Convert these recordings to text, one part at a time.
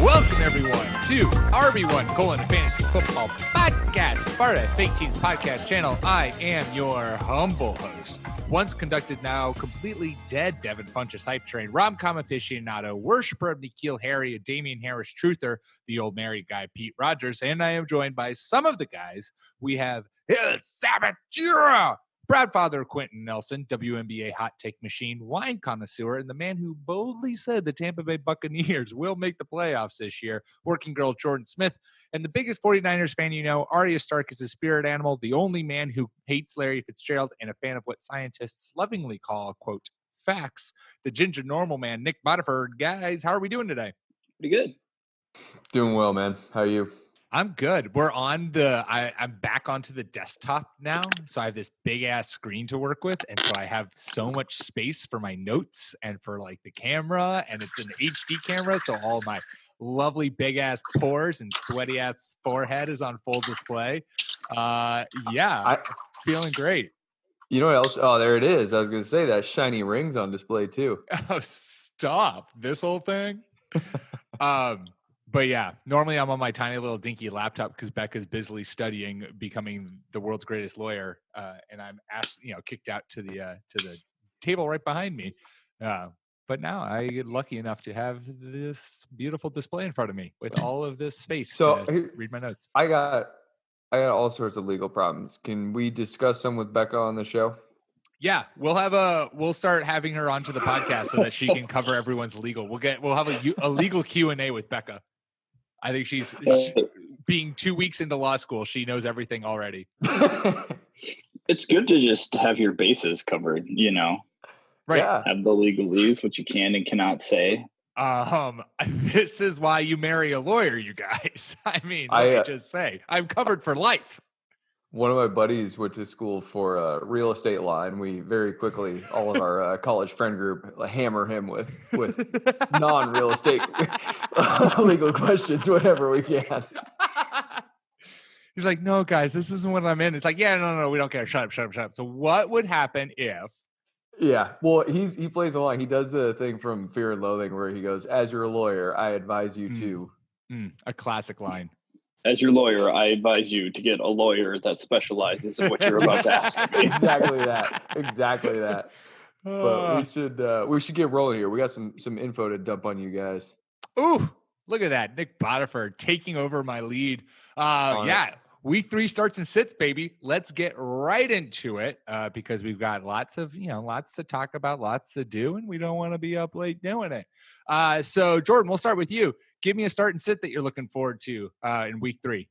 Welcome, everyone, to RB1 Fantasy Football Podcast, part of Fake Teams Podcast channel. I am your humble host, once conducted, now completely dead Devin Funchess hype train, rom-com aficionado, worshiper of N'Keal Harry, a Damian Harris truther, the old married guy, Pete Rogers, and I am joined by some of the guys. We have El Sabatura, proud father of Quentin Nelson, WNBA hot take machine, wine connoisseur, and the man who boldly said the Tampa Bay Buccaneers will make the playoffs this year, working girl Jordan Smith, and the biggest 49ers fan you know, Arya Stark is a spirit animal, the only man who hates Larry Fitzgerald, and a fan of what scientists lovingly call, quote, facts, the ginger normal man, Nick Bodiford. Guys, how are we doing today? Pretty good. Doing well, man. How are you? I'm good. We're on I'm back onto the desktop now. So I have this big ass screen to work with. And so I have so much space for my notes and for like the camera, and it's an HD camera. So all my lovely big ass pores and sweaty ass forehead is on full display. Feeling great. You know what else? Oh, there it is. I was going to say that shiny ring's on display too. Oh, stop this whole thing. But yeah, normally I'm on my tiny little dinky laptop because Becca's busily studying becoming the world's greatest lawyer, and I'm kicked out to the table right behind me. But now I get lucky enough to have this beautiful display in front of me with all of this space to read my notes. I got all sorts of legal problems. Can we discuss some with Becca on the show? Yeah, we'll start having her onto the podcast so that she can cover everyone's legal. We'll have a legal Q&A with Becca. I think she's being 2 weeks into law school. She knows everything already. It's good to just have your bases covered, you know. Right. Yeah. Have the legalese, what you can and cannot say. This is why you marry a lawyer, you guys. I mean, let me just say, I'm covered for life. One of my buddies went to school for real estate law, and we very quickly, all of our college friend group, hammer him with non-real estate legal questions whenever we can. He's like, no, guys, this isn't what I'm in. It's like, yeah, no, we don't care. Shut up. So what would happen if? Yeah, well, he plays along. He does the thing from Fear and Loathing where he goes, as your lawyer, I advise you to. A classic line. As your lawyer, I advise you to get a lawyer that specializes in what you're about to ask. Exactly that. But we should get rolling here. We got some info to dump on you guys. Ooh, look at that. Nick Bodiford taking over my lead. Week 3 starts and sits, baby. Let's get right into it because we've got lots to talk about, lots to do, and we don't want to be up late doing it. So, Jordan, we'll start with you. Give me a start and sit that you're looking forward to in week 3.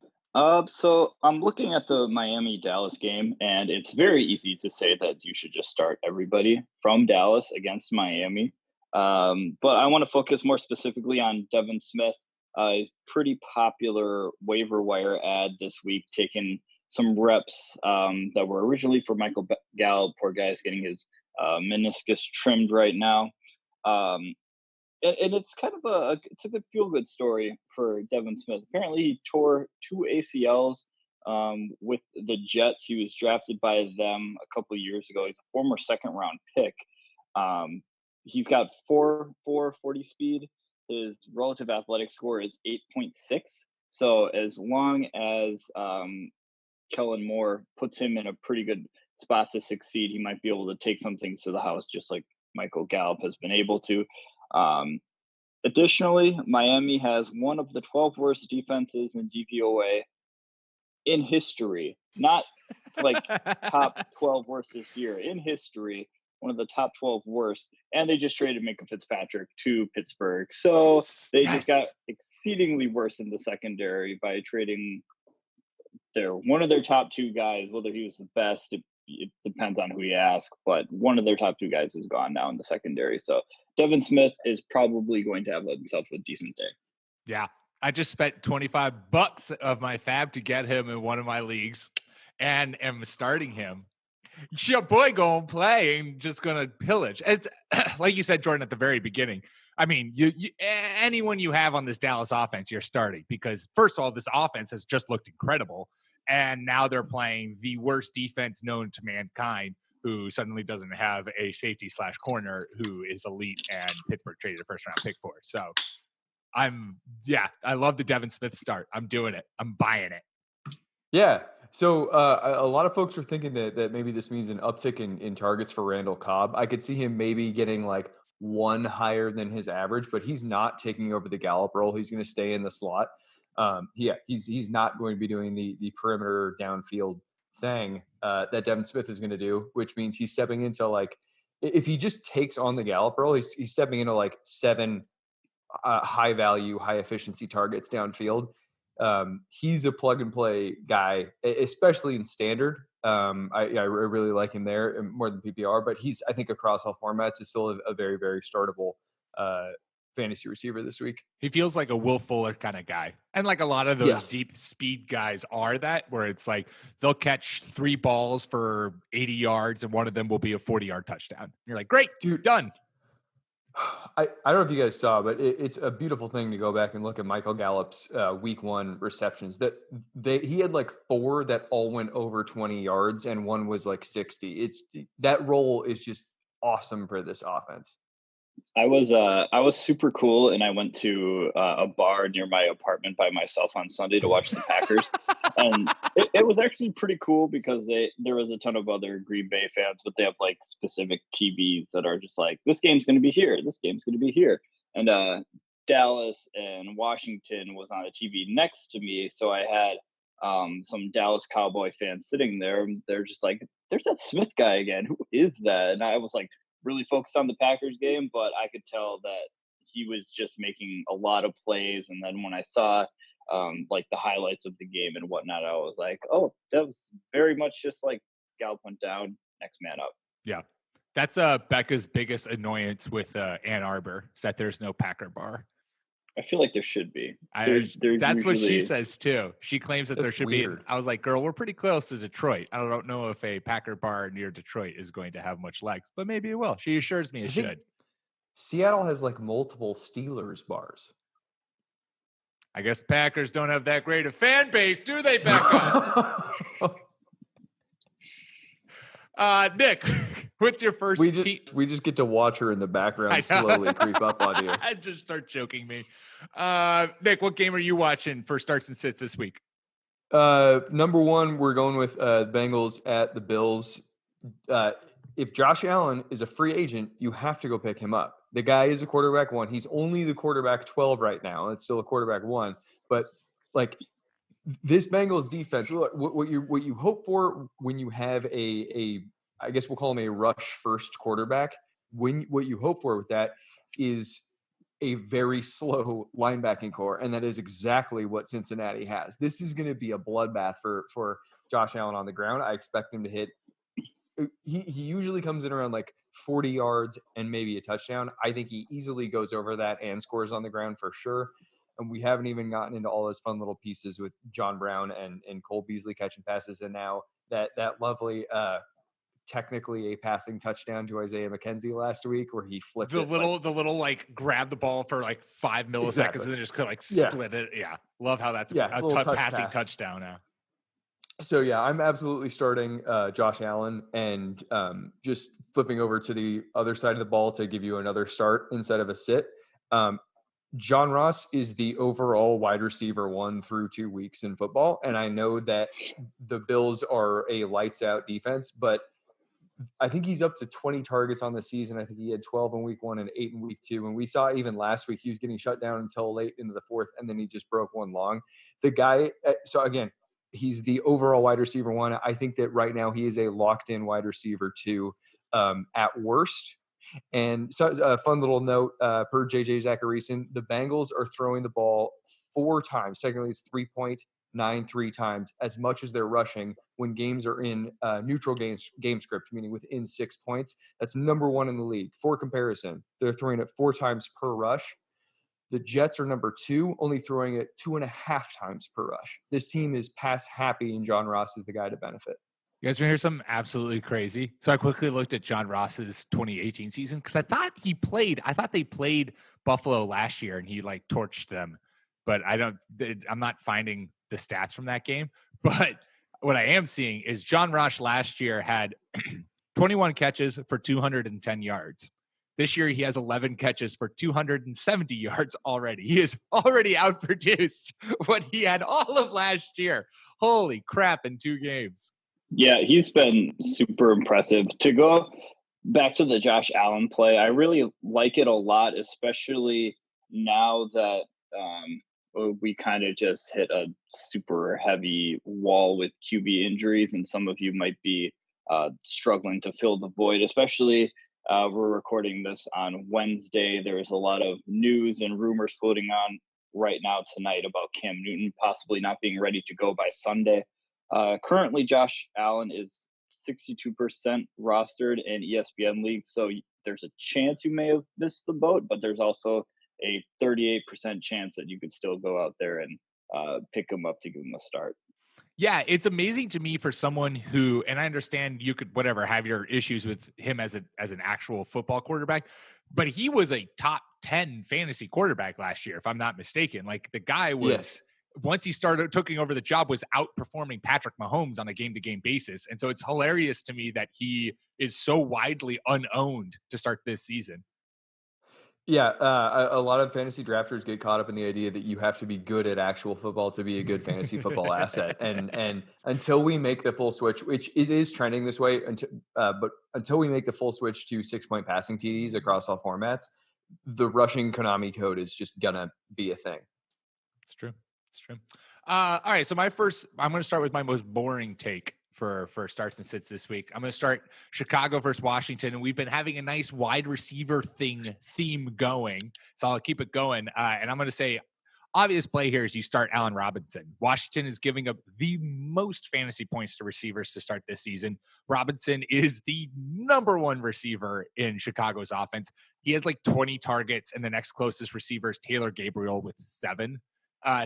So I'm looking at the Miami-Dallas game, and it's very easy to say that you should just start everybody from Dallas against Miami. But I want to focus more specifically on Devin Smith. A pretty popular waiver wire ad this week, taking some reps that were originally for Michael Gallup. Poor guy's getting his meniscus trimmed right now. And it's kind of it's a good feel-good story for Devin Smith. Apparently, he tore 2 ACLs with the Jets. He was drafted by them a couple of years ago. He's a former second-round pick. He's got 4.40 speed. His relative athletic score is 8.6. So as long as Kellen Moore puts him in a pretty good spot to succeed, he might be able to take some things to the house, just like Michael Gallup has been able to. Additionally, Miami has one of the 12 worst defenses in DVOA in history, not like top 12 worst this year, in history. One of the top 12 worst, and they just traded Minka Fitzpatrick to Pittsburgh. So they just got exceedingly worse in the secondary by trading one of their top 2 guys. Whether he was the best, it depends on who you ask, but one of their top 2 guys is gone now in the secondary. So Devin Smith is probably going to have himself a decent day. Yeah, I just spent $25 of my fab to get him in one of my leagues, and am starting him. Your boy gonna play and just gonna pillage. It's like you said, Jordan, at the very beginning. I mean, you anyone you have on this Dallas offense, you're starting because first of all, this offense has just looked incredible, and now they're playing the worst defense known to mankind, who suddenly doesn't have a safety/corner who is elite, and Pittsburgh traded a first-round pick for. So I love the Devin Smith start. I'm doing it. I'm buying it. Yeah. So a lot of folks are thinking that maybe this means an uptick in targets for Randall Cobb. I could see him maybe getting like one higher than his average, but he's not taking over the Gallup role. He's going to stay in the slot. He's not going to be doing the perimeter downfield thing that Devin Smith is going to do, which means he's stepping into like, if he just takes on the Gallup role, he's stepping into like 7 high value, high efficiency targets downfield. He's a plug and play guy, especially in standard. I really like him there more than PPR, but I think across all formats is still a very, very startable fantasy receiver this week. He feels like a Will Fuller kind of guy. And like a lot of those deep speed guys are that, where it's like they'll catch 3 balls for 80 yards and one of them will be a 40-yard touchdown. You're like, great, dude, done. I don't know if you guys saw, but it's a beautiful thing to go back and look at Michael Gallup's week 1 receptions. He had like 4 that all went over 20 yards and one was like 60. That role is just awesome for this offense. I was super cool, and I went to a bar near my apartment by myself on Sunday to watch the Packers, and it was actually pretty cool because there was a ton of other Green Bay fans, but they have like specific TVs that are just like, this game's going to be here, this game's going to be here, and Dallas and Washington was on a TV next to me, so I had some Dallas Cowboy fans sitting there, and they're just like, there's that Smith guy again, who is that? And I was like, really focused on the Packers game, but I could tell that he was just making a lot of plays. And then when I saw like the highlights of the game and whatnot, I was like, oh, that was very much just like Gallup went down, next man up. Yeah. That's Becca's biggest annoyance with Ann Arbor, is that there's no Packer bar. I feel like there should be. There's that's what she says too. She claims that there should weird. be. I was like, girl, we're pretty close to Detroit. I don't know if a Packer bar near Detroit is going to have much legs, but maybe it will. She assures me it should. Seattle has like multiple Steelers bars. I guess Packers don't have that great a fan base, do they, Becca? Nick, what's your first team? We just get to watch her in the background slowly creep up on you. Just start choking me. Nick, what game are you watching for starts and sits this week? Number 1, we're going with Bengals at the Bills. If Josh Allen is a free agent, you have to go pick him up. The guy is a quarterback 1. He's only the quarterback 12 right now. It's still a quarterback 1, but like this Bengals defense, what you hope for when you have a I guess we'll call him a rush first quarterback. What you hope for with that is a very slow linebacking core, and that is exactly what Cincinnati has. This is going to be a bloodbath for Josh Allen on the ground. I expect him to hit. He usually comes in around like 40 yards and maybe a touchdown. I think he easily goes over that and scores on the ground for sure. And we haven't even gotten into all those fun little pieces with John Brown and Cole Beasley catching passes, and now that lovely technically a passing touchdown to Isaiah McKenzie last week where he flipped the little like grab the ball for like 5 milliseconds exactly. and then just could like split it. Yeah. Love how that's a passing touchdown now. So yeah, I'm absolutely starting Josh Allen and just flipping over to the other side of the ball to give you another start instead of a sit. John Ross is the overall wide receiver 1 through 2 weeks in football. And I know that the Bills are a lights out defense, but I think he's up to 20 targets on the season. I think he had 12 in week 1 and 8 in week 2. And we saw even last week, he was getting shut down until late into the 4th, and then he just broke one long. The guy, so again, he's the overall wide receiver 1. I think that right now he is a locked in wide receiver 2 at worst. And so a fun little note per JJ Zacharyson, the Bengals are throwing the ball 4 times. Secondly, it's 3.93 times as much as they're rushing when games are in neutral game script, meaning within 6 points. That's number 1 in the league. For comparison, they're throwing it 4 times per rush. The Jets are number 2, only throwing it 2.5 times per rush. This team is pass happy, and John Ross is the guy to benefit. You guys want to hear something absolutely crazy? So I quickly looked at John Ross's 2018 season because I thought they played Buffalo last year and he like torched them, but I'm not finding the stats from that game. But what I am seeing is John Ross last year had 21 catches for 210 yards. This year, he has 11 catches for 270 yards already. He has already outproduced what he had all of last year. Holy crap, in 2 games. Yeah, he's been super impressive. To go back to the Josh Allen play, I really like it a lot, especially now that we kind of just hit a super heavy wall with QB injuries, and some of you might be struggling to fill the void, especially we're recording this on Wednesday. There's a lot of news and rumors floating on right now tonight about Cam Newton possibly not being ready to go by Sunday. Currently, Josh Allen is 62% rostered in ESPN leagues, so there's a chance you may have missed the boat, but there's also a 38% chance that you could still go out there and pick him up to give him a start. Yeah, it's amazing to me for someone who, and I understand you could have your issues with him as an actual football quarterback, but he was a top 10 fantasy quarterback last year, if I'm not mistaken. Like the guy was, once he started taking over the job, was outperforming Patrick Mahomes on a game-to-game basis. And so it's hilarious to me that he is so widely unowned to start this season. Yeah, a lot of fantasy drafters get caught up in the idea that you have to be good at actual football to be a good fantasy football asset, and until we make the full switch, which it is trending this way, but until we make the full switch to 6-point passing TDs across all formats, the rushing Konami code is just gonna be a thing. It's true. It's true. All right, so I'm going to start with my most boring take for starts and sits this week. I'm going to start Chicago versus Washington, and we've been having a nice wide receiver theme going, so I'll keep it going. And I'm going to say, obvious play here is you start Allen Robinson. Washington is giving up the most fantasy points to receivers to start this season. Robinson is the number 1 receiver in Chicago's offense. He has like 20 targets, and the next closest receiver is Taylor Gabriel with 7.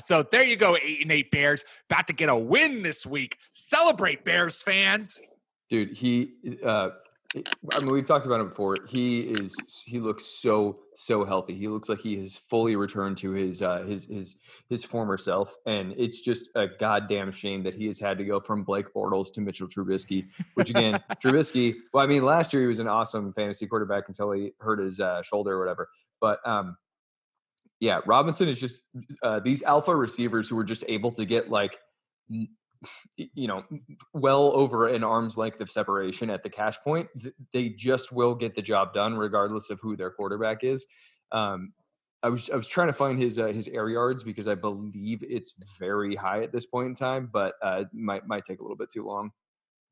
So there you go, 8-8 Bears. About to get a win this week. Celebrate, Bears fans. Dude, we've talked about him before. He looks so healthy. He looks like he has fully returned to his former self, and it's just a goddamn shame that he has had to go from Blake Bortles to Mitchell Trubisky. Which again, Trubisky. Well, I mean, last year he was an awesome fantasy quarterback until he hurt his shoulder or whatever. But yeah, Robinson is just these alpha receivers who are just able to get well over an arm's length of separation at the cash point. They just will get the job done regardless of who their quarterback is. I was trying to find his air yards because I believe it's very high at this point in time, but might take a little bit too long.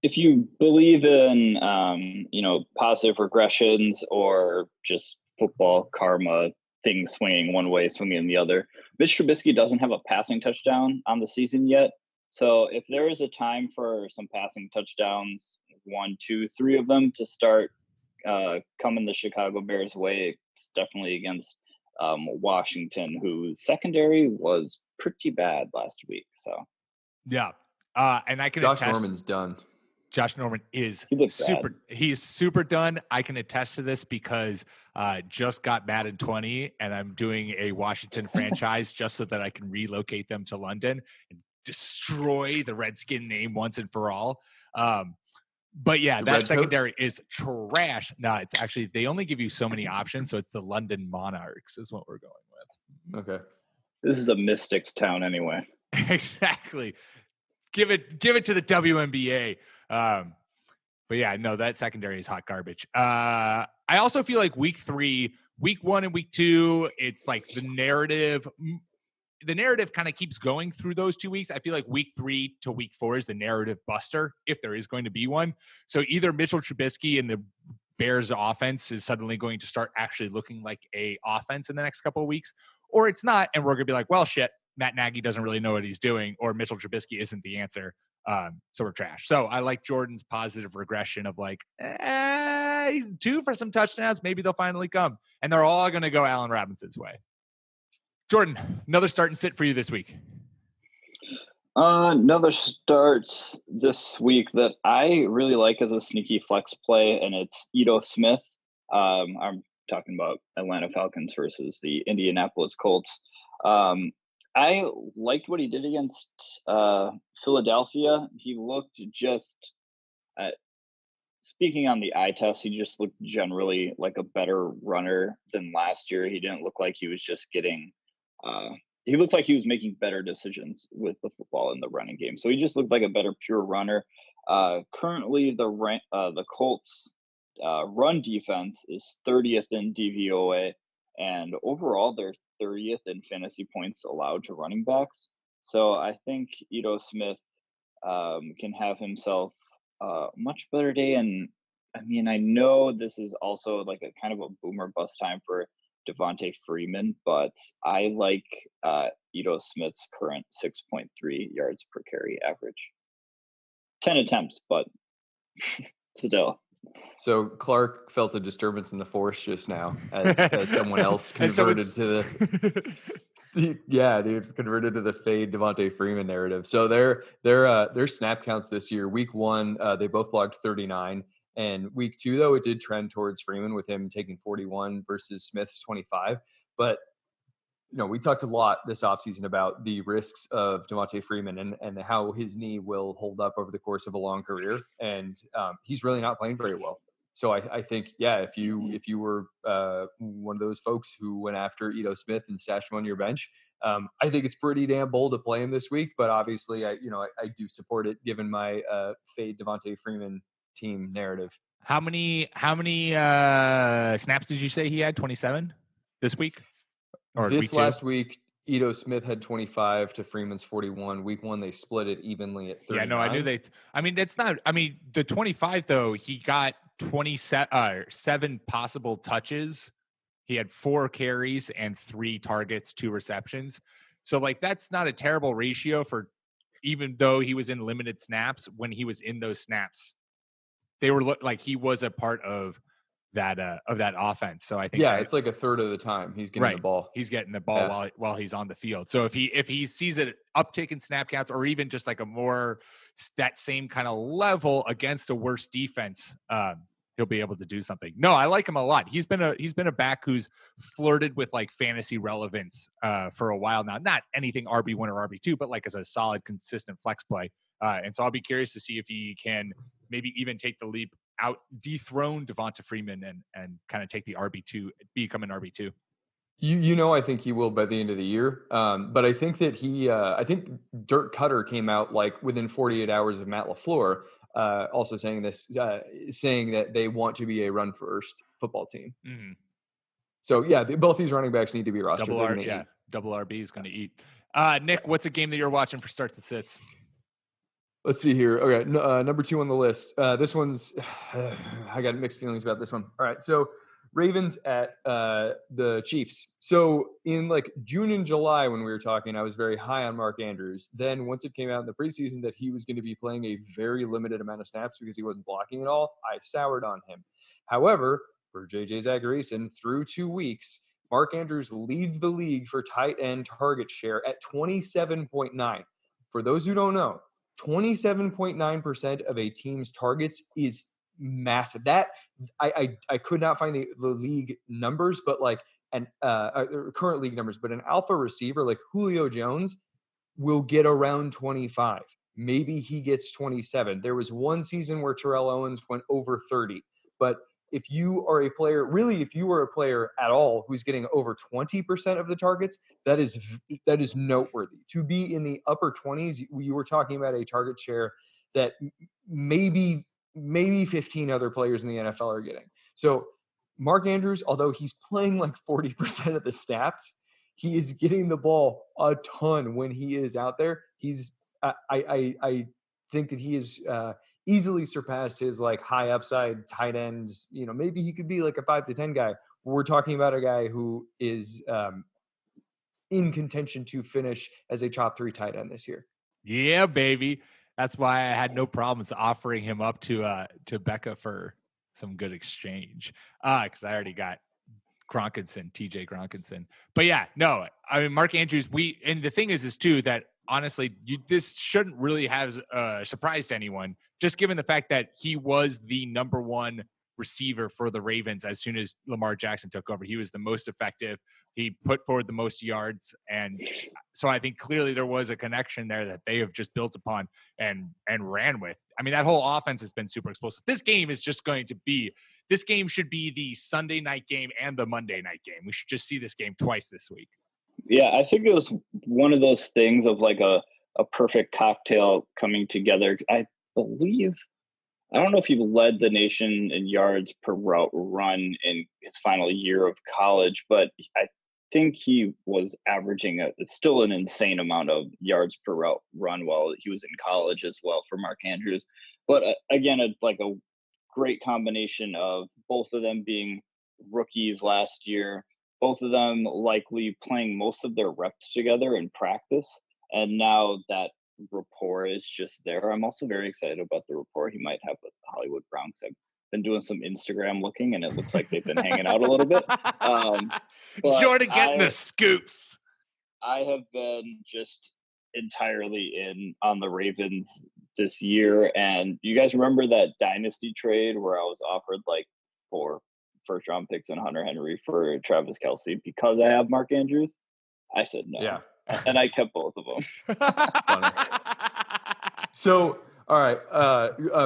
If you believe in positive regressions or just football karma, things swinging one way, swinging the other, Mitch Trubisky doesn't have a passing touchdown on the season yet. So if there is a time for some passing touchdowns, 1, 2, 3 of them to start coming the Chicago Bears' way, it's definitely against Washington, whose secondary was pretty bad last week. So yeah, and I can Josh Norman's done. Josh Norman is super. He's super done. I can attest to this because just got Madden 20, and I'm doing a Washington franchise just so that I can relocate them to London and destroy the Redskin name once and for all. But yeah, that secondary is trash. No, it's actually, they only give you so many options, so it's the London Monarchs is what we're going with. Okay. This is a Mystics town anyway. Exactly. Give it to the WNBA. But yeah, no, that secondary is hot garbage. I also feel like week 1 and week 2, it's like the narrative kind of keeps going through those 2 weeks. I feel like week 3 to week 4 is the narrative buster, if there is going to be one. So either Mitchell Trubisky and the Bears offense is suddenly going to start actually looking like a offense in the next couple of weeks, or it's not. And we're going to be like, well, shit, Matt Nagy doesn't really know what he's doing, or Mitchell Trubisky isn't the answer. So we're trash. So I like Jordan's positive regression of like, he's due for some touchdowns. Maybe they'll finally come. And they're all going to go Allen Robinson's way. Jordan, another start and sit for you this week. Another start this week that I really like as a sneaky flex play, and it's Ito Smith. I'm talking about Atlanta Falcons versus the Indianapolis Colts. I liked what he did against Philadelphia. He looked just speaking on the eye test, he just looked generally like a better runner than last year. He didn't look like he was just getting he looked like he was making better decisions with the football in the running game. So he just looked like a better pure runner. Currently, the Colts run defense is 30th in DVOA, and overall they're 30th in fantasy points allowed to running backs. So I think Ito Smith can have himself a much better day. And I mean, I know this is also like a kind of a boomer bust time for Devontae Freeman, but I like Ito Smith's current 6.3 yards per carry average. 10 attempts, but still. So Clark felt a disturbance in the force just now as someone else converted to the yeah, dude, converted to the fade Devontae Freeman narrative. So their snap counts this year, week 1, they both logged 39. And week 2, though, it did trend towards Freeman with him taking 41 versus Smith's 25. But, we talked a lot this offseason about the risks of Devontae Freeman and how his knee will hold up over the course of a long career. And he's really not playing very well. So I think, if you were one of those folks who went after Ito Smith and stashed him on your bench, I think it's pretty damn bold to play him this week. But obviously, I do support it given my fade Devontae Freeman team narrative. How many snaps did you say he had? 27 this week? Or this week last week, Ito Smith had 25 to Freeman's 41. Week 1, they split it evenly at 39. Yeah, no, I knew the 25 though, he got 7 possible touches. He had 4 carries and 3 targets, 2 receptions. So like that's not a terrible ratio for, even though he was in limited snaps. When he was in those snaps, they were like he was a part of that offense. So I think it's like a third of the time he's getting the ball. He's getting the ball while he's on the field. So if he sees an uptick in snap counts, or even just like a more that same kind of level against a worse defense, he'll be able to do something. No, I like him a lot. He's been a back who's flirted with like fantasy relevance for a while now. Not anything RB1 or RB2, but like as a solid, consistent flex play. And so I'll be curious to see if he can maybe even take the leap out, dethrone Devonta Freeman and kind of take the RB2, become an RB2. I think he will by the end of the year. But I think that I think Dirk Cutter came out like within 48 hours of Matt LaFleur, also saying that they want to be a run first football team. Mm-hmm. So both these running backs need to be rostered. Double RB is going to eat. Nick, what's a game that you're watching for starts and sits? Let's see here. Okay, number 2 on the list. This one's I got mixed feelings about this one. All right, so Ravens at the Chiefs. So in like June and July when we were talking, I was very high on Mark Andrews. Then once it came out in the preseason that he was going to be playing a very limited amount of snaps because he wasn't blocking at all, I soured on him. However, for JJ Zachariason, through 2 weeks, Mark Andrews leads the league for tight end target share at 27.9. For those who don't know, 27.9% of a team's targets is massive. That I could not find the league numbers, but like current league numbers, but an alpha receiver like Julio Jones will get around 25. Maybe he gets 27. There was one season where Terrell Owens went over 30, but if you are a player, really, if you were a player at all who's getting over 20% of the targets, that is noteworthy. To be in the upper 20s, you were talking about a target share that maybe 15 other players in the NFL are getting. So Mark Andrews, although he's playing like 40% of the snaps, he is getting the ball a ton when he is out there. I think that he is easily surpassed his like high upside tight ends. Maybe he could be like a 5 to 10 guy. We're talking about a guy who is in contention to finish as a top 3 tight end this year. Yeah, baby. That's why I had no problems offering him up to Becca for some good exchange. Because I already got TJ Gronkinson. But yeah, no, I mean, Mark Andrews, and the thing is too, that honestly, this shouldn't really have surprised anyone, just given the fact that he was the number 1 receiver for the Ravens as soon as Lamar Jackson took over. He was the most effective. He put forward the most yards. And so I think clearly there was a connection there that they have just built upon and ran with. I mean, that whole offense has been super explosive. This game should be the Sunday night game and the Monday night game. We should just see this game twice this week. Yeah, I think it was one of those things of like a perfect cocktail coming together. I don't know if he led the nation in yards per route run in his final year of college, but I think he was averaging still an insane amount of yards per route run while he was in college as well for Mark Andrews. But again, it's like a great combination of both of them being rookies last year, both of them likely playing most of their reps together in practice. And now that rapport is just there. I'm also very excited about the rapport he might have with the Hollywood Browns. I've been doing some Instagram looking, and it looks like they've been hanging out a little bit. Jordan getting the scoops. I have been just entirely in on the Ravens this year. And you guys remember that dynasty trade where I was offered like 4 first-round picks and Hunter Henry for Travis Kelce because I have Mark Andrews? I said no. Yeah. And I kept both of them. So, all right,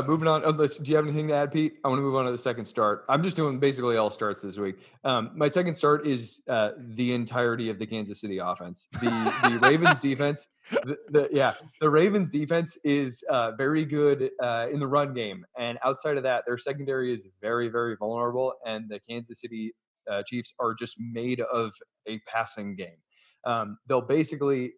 moving on. Do you have anything to add, Pete? I want to move on to the second start. I'm just doing basically all starts this week. My second start is the entirety of the Kansas City offense. The Ravens defense. The Ravens defense is very good in the run game, and outside of that, their secondary is very, very vulnerable. And the Kansas City Chiefs are just made of a passing game. They'll basically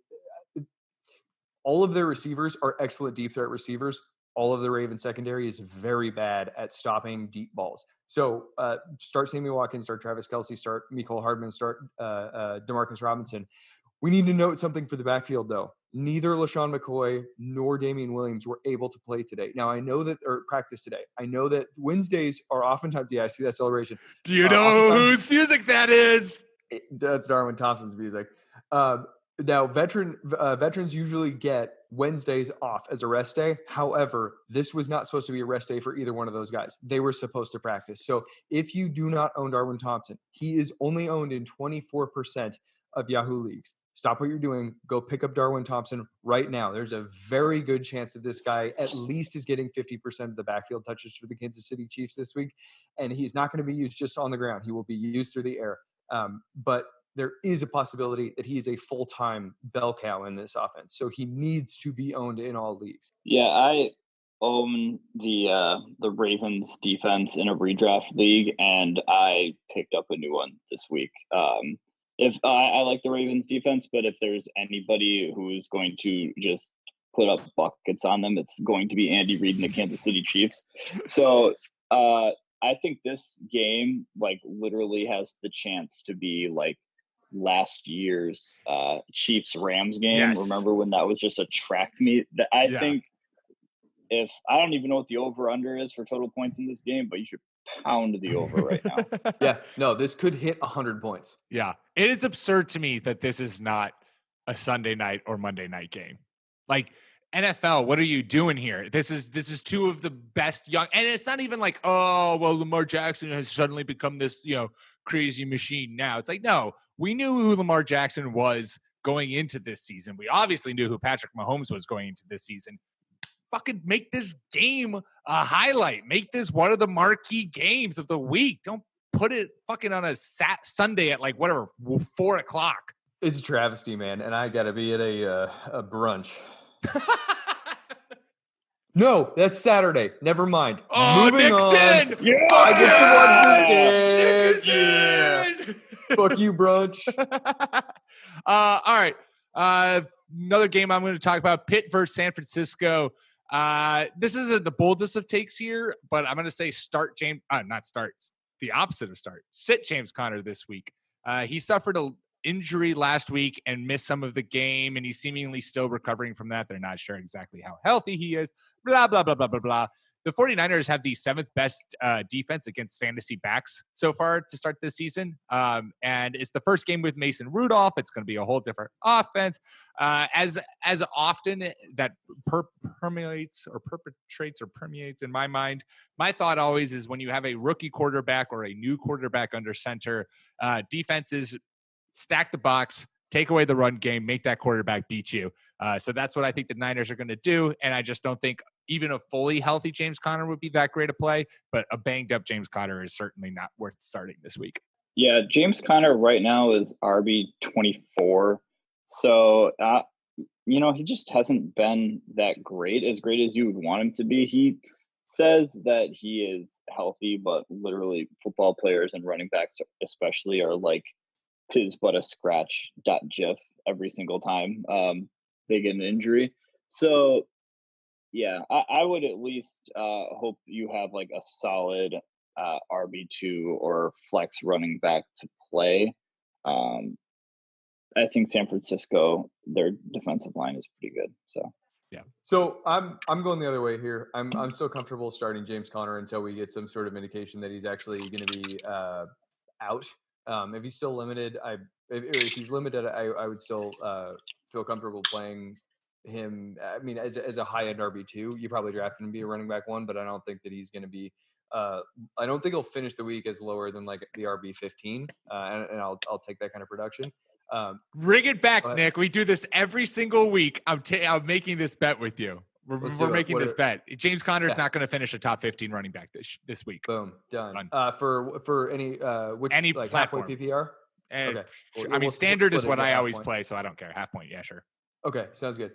all of their receivers are excellent deep threat receivers. All of the Ravens secondary is very bad at stopping deep balls. So start Sammy Watkins, start Travis Kelce, start Mecole Hardman, start Demarcus Robinson. We need to note something for the backfield, though. Neither LaShawn McCoy nor Damian Williams were able to play today. Now, I know that – or practice today. I know that Wednesdays are oftentimes – yeah, I see that celebration. Do you know whose music that is? That's Darwin Thompson's music. Now, veterans usually get Wednesdays off as a rest day. However, this was not supposed to be a rest day for either one of those guys. They were supposed to practice. So if you do not own Darwin Thompson, he is only owned in 24% of Yahoo leagues. Stop what you're doing. Go pick up Darwin Thompson right now. There's a very good chance that this guy at least is getting 50% of the backfield touches for the Kansas City Chiefs this week. And he's not going to be used just on the ground. He will be used through the air. But there is a possibility that he is a full-time bell cow in this offense. So he needs to be owned in all leagues. Yeah, I own the Ravens defense in a redraft league, and I picked up a new one this week. If I like the Ravens defense, but if there's anybody who is going to just put up buckets on them, it's going to be Andy Reid and the Kansas City Chiefs. So I think this game like literally has the chance to be like last year's Chiefs-Rams game. Yes. Remember when that was just a track meet? I think if I don't even know what the over-under is for total points in this game, but you should pound the over right now. Yeah, no, this could hit 100 points. Yeah, it is absurd to me that this is not a Sunday night or Monday night game. Like NFL, what are you doing here? This is two of the best young, and it's not even like, oh, well, Lamar Jackson has suddenly become this, crazy machine now. It's like, no, we knew who Lamar Jackson was going into this season. We obviously knew who Patrick Mahomes was going into this season. Fucking make this game a highlight. Make this one of the marquee games of the week. Don't put it fucking on a Sunday at like whatever 4:00. It's a travesty, man, and I gotta be at a brunch. No, that's Saturday. Never mind. Oh, Moving Nixon! On. Yeah, I get to watch this game. Yeah. Fuck you, brunch. All right. Another game I'm going to talk about, Pitt versus San Francisco. This isn't the boldest of takes here, but I'm going to say the opposite of start. Sit James Conner this week. He suffered an injury last week and missed some of the game, and he's seemingly still recovering from that. They're not sure exactly how healthy he is. Blah, blah, blah, blah, blah, blah. the 49ers have the 7th best defense against fantasy backs so far to start this season. And it's the first game with Mason Rudolph. It's going to be a whole different offense. As often that permeates in my mind, my thought always is when you have a rookie quarterback or a new quarterback under center, defenses stack the box, take away the run game, make that quarterback beat you. So that's what I think the Niners are going to do. And I just don't think even a fully healthy James Conner would be that great a play, but a banged up James Conner is certainly not worth starting this week. Yeah, James Conner right now is RB24. So, he just hasn't been that great as you would want him to be. He says that he is healthy, but literally football players and running backs especially are like, tis but a scratch .gif every single time they get an injury. So yeah, I would at least hope you have like a solid RB2 or flex running back to play. I think San Francisco, their defensive line is pretty good. So yeah. So I'm going the other way here. I'm still comfortable starting James Conner until we get some sort of indication that he's actually going to be out. If he's still limited, if he's limited, I would still feel comfortable playing him. I mean, as a high end RB2, you probably draft him to be a running back 1, but I don't think that he's going to be. I don't think he'll finish the week as lower than like the RB15, and I'll take that kind of production. Bring it back, Nick. We do this every single week. I'm making this bet with you. We're making this bet. James Conner's not going to finish a top 15 running back this week. Boom, done. For any like platform. halfway PPR. Okay. I mean, standard is what I always play, so I don't care. Half point, yeah, sure. Okay, sounds good.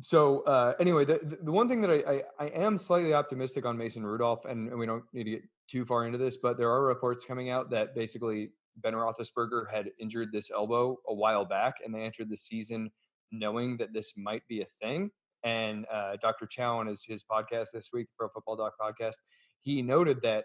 So anyway, the one thing that I am slightly optimistic on Mason Rudolph, and we don't need to get too far into this, but there are reports coming out that basically Ben Roethlisberger had injured this elbow a while back, and they entered the season knowing that this might be a thing. And Dr. Chow on his podcast this week, the Pro Football Doc podcast, he noted that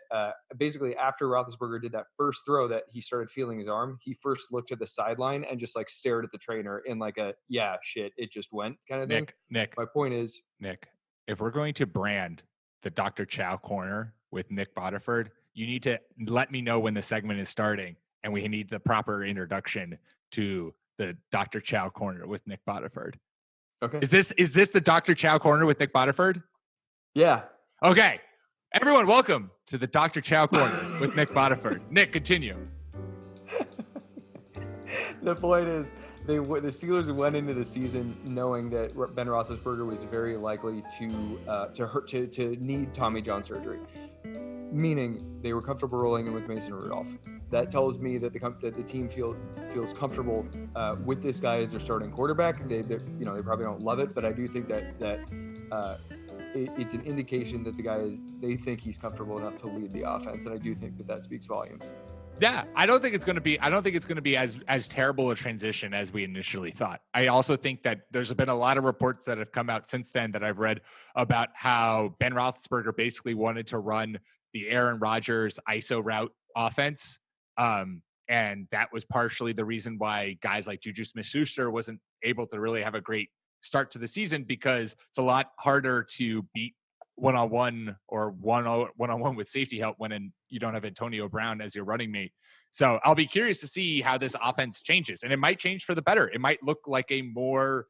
basically after Roethlisberger did that first throw that he started feeling his arm, he first looked at the sideline and just like stared at the trainer in like a, yeah, shit, it just went kind of thing. Nick, my point is, Nick, if we're going to brand the Dr. Chow corner with Nick Botiford, you need to let me know when the segment is starting, and we need the proper introduction to the Dr. Chow corner with Nick Botiford. Okay. Is this the Dr. Chow corner with Nick Botiford? Yeah. Okay. Everyone, welcome to the Dr. Chow corner with Nick Botiford. Nick, continue. The point is, the Steelers went into the season knowing that Ben Roethlisberger was very likely to need Tommy John surgery, meaning they were comfortable rolling in with Mason Rudolph. That tells me that the team feels comfortable with this guy as their starting quarterback. They probably don't love it, but I do think that it's an indication that they think he's comfortable enough to lead the offense, and I do think that speaks volumes. Yeah, I don't think it's going to be as terrible a transition as we initially thought. I also think that there's been a lot of reports that have come out since then that I've read about how Ben Roethlisberger basically wanted to run the Aaron Rodgers ISO route offense. And that was partially the reason why guys like Juju Smith-Schuster wasn't able to really have a great start to the season, because it's a lot harder to beat one-on-one or one-on-one with safety help when you don't have Antonio Brown as your running mate. So I'll be curious to see how this offense changes, and it might change for the better. It might look like a more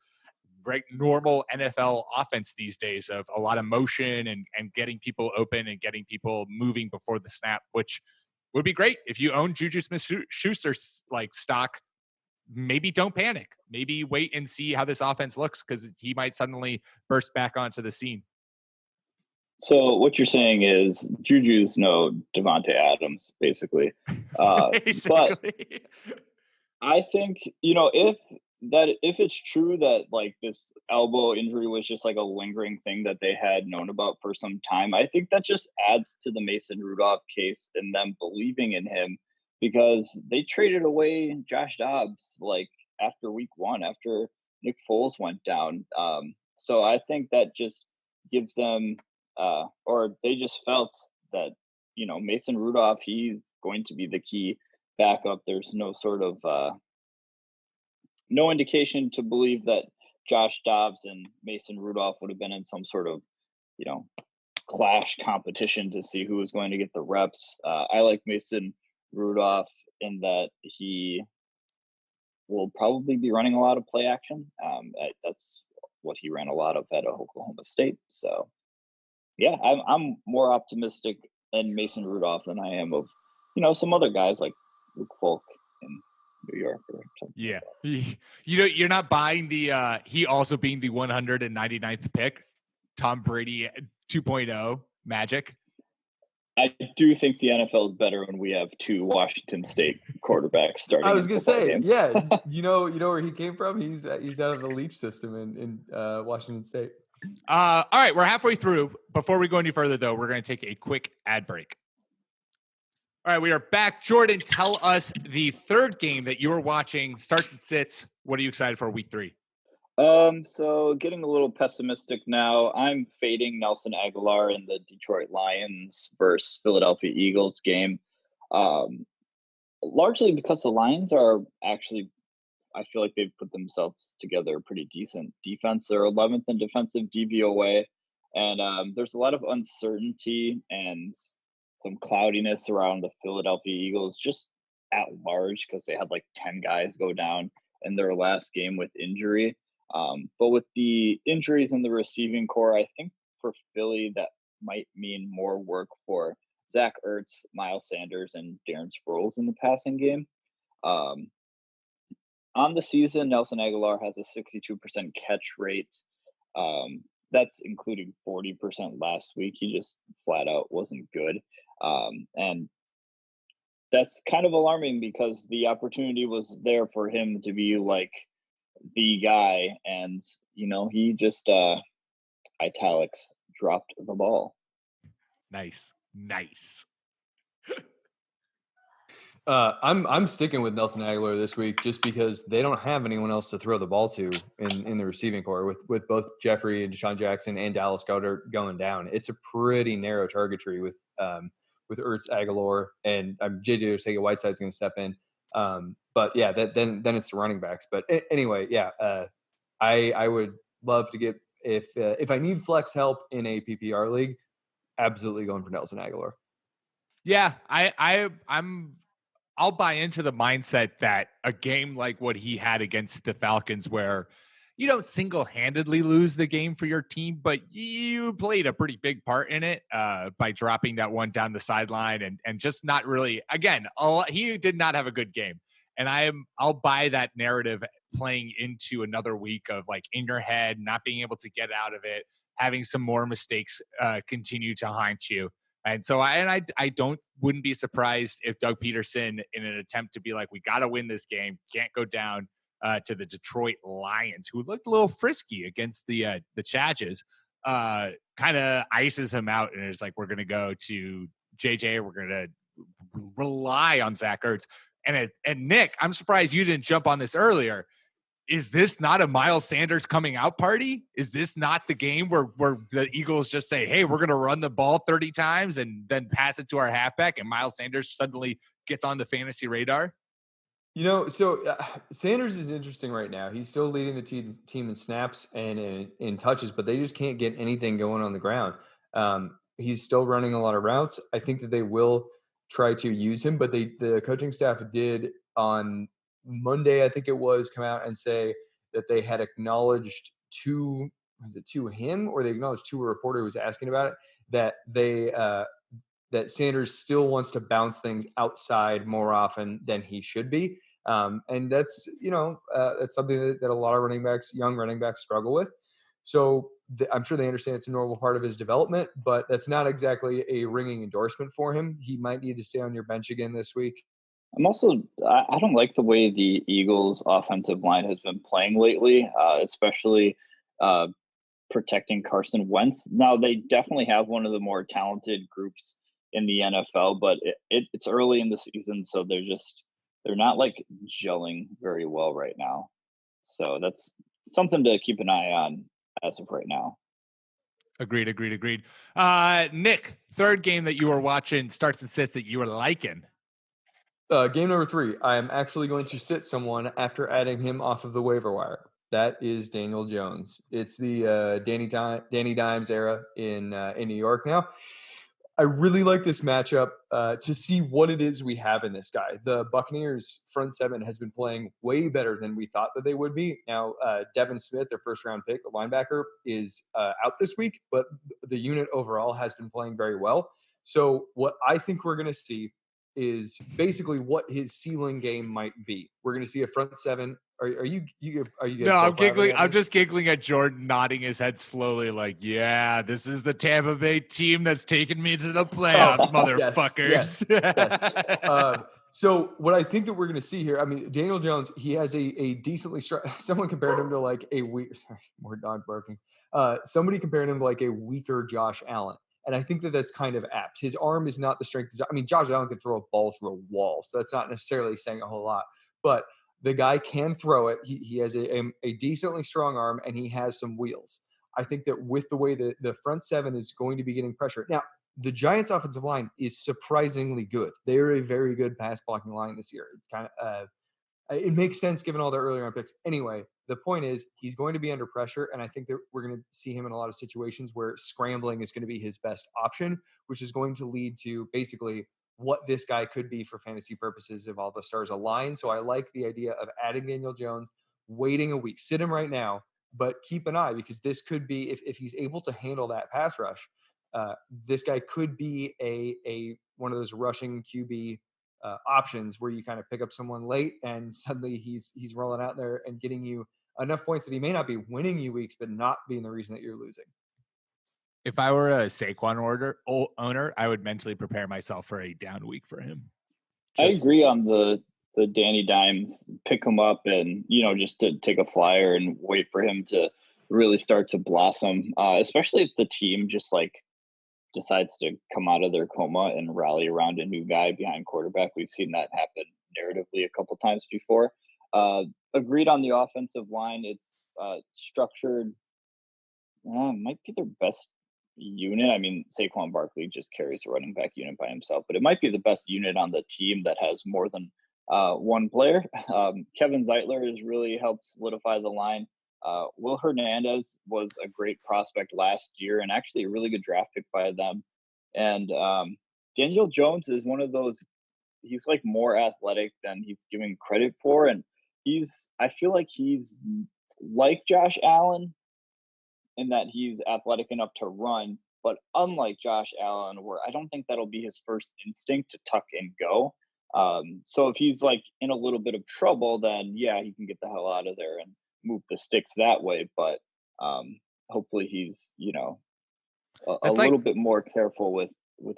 normal NFL offense these days of a lot of motion and getting people open and getting people moving before the snap, which would be great. If you own Juju Smith-Schuster's like stock, maybe don't panic. Maybe wait and see how this offense looks, because he might suddenly burst back onto the scene. So what you're saying is Juju's no Devontae Adams, basically. But I think, if it's true that like this elbow injury was just like a lingering thing that they had known about for some time, I think that just adds to the Mason Rudolph case and them believing in him, because they traded away Josh Dobbs like after week 1, after Nick Foles went down. So I think that just gives them, or they just felt that, Mason Rudolph, he's going to be the key backup. There's no sort of, no indication to believe that Josh Dobbs and Mason Rudolph would have been in some sort of, clash competition to see who was going to get the reps. I like Mason Rudolph in that he will probably be running a lot of play action. That's what he ran a lot of at Oklahoma State. So, yeah, I'm more optimistic in Mason Rudolph than I am of, some other guys like Luke Falk in New York or something. Yeah. You're not buying the he also being the 199th pick, Tom Brady 2.0 magic. I do think the NFL is better when we have two Washington State quarterbacks starting. I was going to say, games. yeah, you know where he came from? He's out of the Leach system in Washington State. All right, we're halfway through. Before we go any further, though, we're going to take a quick ad break. All right, we are back. Jordan, tell us the third game that you were watching. Starts and sits. What are you excited for week 3? So getting a little pessimistic now. I'm fading Nelson Aguilar in the Detroit Lions versus Philadelphia Eagles game. Largely because the Lions are actually, I feel like they've put themselves together a pretty decent defense. They're 11th in defensive DVOA, and there's a lot of uncertainty and some cloudiness around the Philadelphia Eagles just at large because they had like 10 guys go down in their last game with injury. But with the injuries in the receiving core, I think for Philly, that might mean more work for Zach Ertz, Miles Sanders, and Darren Sproles in the passing game. On the season, Nelson Aguilar has a 62% catch rate. That's including 40% last week. He just flat out wasn't good. And that's kind of alarming because the opportunity was there for him to be like the guy, and he just italics dropped the ball. Nice. I'm sticking with Nelson Aguilar this week just because they don't have anyone else to throw the ball to in the receiving core with both Jeffrey and Deshaun Jackson and Dallas Goedert going down. It's a pretty narrow target tree with Ertz, Aguilar, and JJ Arcega-Whiteside's going to step in. But yeah, then it's the running backs. But anyway, yeah, I would love to get if I need flex help in a PPR league, absolutely going for Nelson Aguilar. Yeah, I'll buy into the mindset that a game like what he had against the Falcons, where you don't single-handedly lose the game for your team, but you played a pretty big part in it by dropping that one down the sideline and just not really. Again, he did not have a good game, and I'll buy that narrative playing into another week of like in your head, not being able to get out of it, having some more mistakes continue to haunt you. And so I wouldn't be surprised if Doug Peterson, in an attempt to be like, we got to win this game, can't go down to the Detroit Lions, who looked a little frisky against the Chargers, kind of ices him out and is like, we're going to go to JJ, we're going to rely on Zach Ertz. And Nick, I'm surprised you didn't jump on this earlier. Is this not a Miles Sanders coming out party? Is this not the game where the Eagles just say, hey, we're going to run the ball 30 times and then pass it to our halfback, and Miles Sanders suddenly gets on the fantasy radar? So Sanders is interesting right now. He's still leading the team in snaps and in touches, but they just can't get anything going on the ground. He's still running a lot of routes. I think that they will try to use him, but the coaching staff did on Monday, I think it was, come out and say that they had acknowledged to him, or they acknowledged to a reporter who was asking about it, that that Sanders still wants to bounce things outside more often than he should be. And that's, that's something that a lot of young running backs struggle with. So I'm sure they understand it's a normal part of his development, but that's not exactly a ringing endorsement for him. He might need to stay on your bench again this week. I don't like the way the Eagles offensive line has been playing lately, especially protecting Carson Wentz. Now, they definitely have one of the more talented groups in the NFL, but it's early in the season, so they're not like gelling very well right now. So that's something to keep an eye on as of right now. Agreed. Nick, third game that you were watching, starts and sits that you were liking. Game number 3, I am actually going to sit someone after adding him off of the waiver wire. That is Daniel Jones. It's the Danny Dimes era in New York now. I really like this matchup to see what it is we have in this guy. The Buccaneers front seven has been playing way better than we thought that they would be. Now, Devin Smith, their first round pick, a linebacker, is out this week, but the unit overall has been playing very well. So what I think we're going to see is basically what his ceiling game might be. We're going to see a front seven. Are you guys No, I'm both laughing giggling. at I'm me? just giggling at Jordan, nodding his head slowly, like, "Yeah, this is the Tampa Bay team that's taken me to the playoffs, motherfuckers." Yes. So what I think that we're going to see here, I mean, Daniel Jones, he has a decently strong. Someone compared him to like a weak. Sorry, more dog barking. Somebody compared him to like a weaker Josh Allen. And I think that that's kind of apt. His arm is not the strength. I mean, Josh Allen could throw a ball through a wall, so that's not necessarily saying a whole lot. But the guy can throw it. He has a decently strong arm, and he has some wheels. I think that with the way that the front seven is going to be getting pressure. Now, the Giants' offensive line is surprisingly good. They are a very good pass blocking line this year. It makes sense given all their earlier round picks. Anyway, the point is he's going to be under pressure, and I think that we're going to see him in a lot of situations where scrambling is going to be his best option, which is going to lead to basically what this guy could be for fantasy purposes if all the stars align. So I like the idea of adding Daniel Jones, waiting a week, sit him right now, but keep an eye because this could be if he's able to handle that pass rush. This guy could be a one of those rushing QB options where you kind of pick up someone late and suddenly he's rolling out there and getting you enough points that he may not be winning you weeks, but not being the reason that you're losing. If I were a Saquon owner, I would mentally prepare myself for a down week for him. I agree on the Danny Dimes, pick him up and, just to take a flyer and wait for him to really start to blossom, especially if the team just like decides to come out of their coma and rally around a new guy behind quarterback. We've seen that happen narratively a couple times before. Agreed on the offensive line. It's structured. Might be their best unit. I mean, Saquon Barkley just carries the running back unit by himself, but it might be the best unit on the team that has more than one player. Kevin Zeitler has really helped solidify the line. Will Hernandez was a great prospect last year and actually a really good draft pick by them. And Daniel Jones is one of those, he's like more athletic than he's giving credit for. And I feel like he's like Josh Allen in that he's athletic enough to run, but unlike Josh Allen, where I don't think that'll be his first instinct to tuck and go. So if he's like in a little bit of trouble, then yeah, he can get the hell out of there and move the sticks that way. But hopefully he's, a little bit more careful with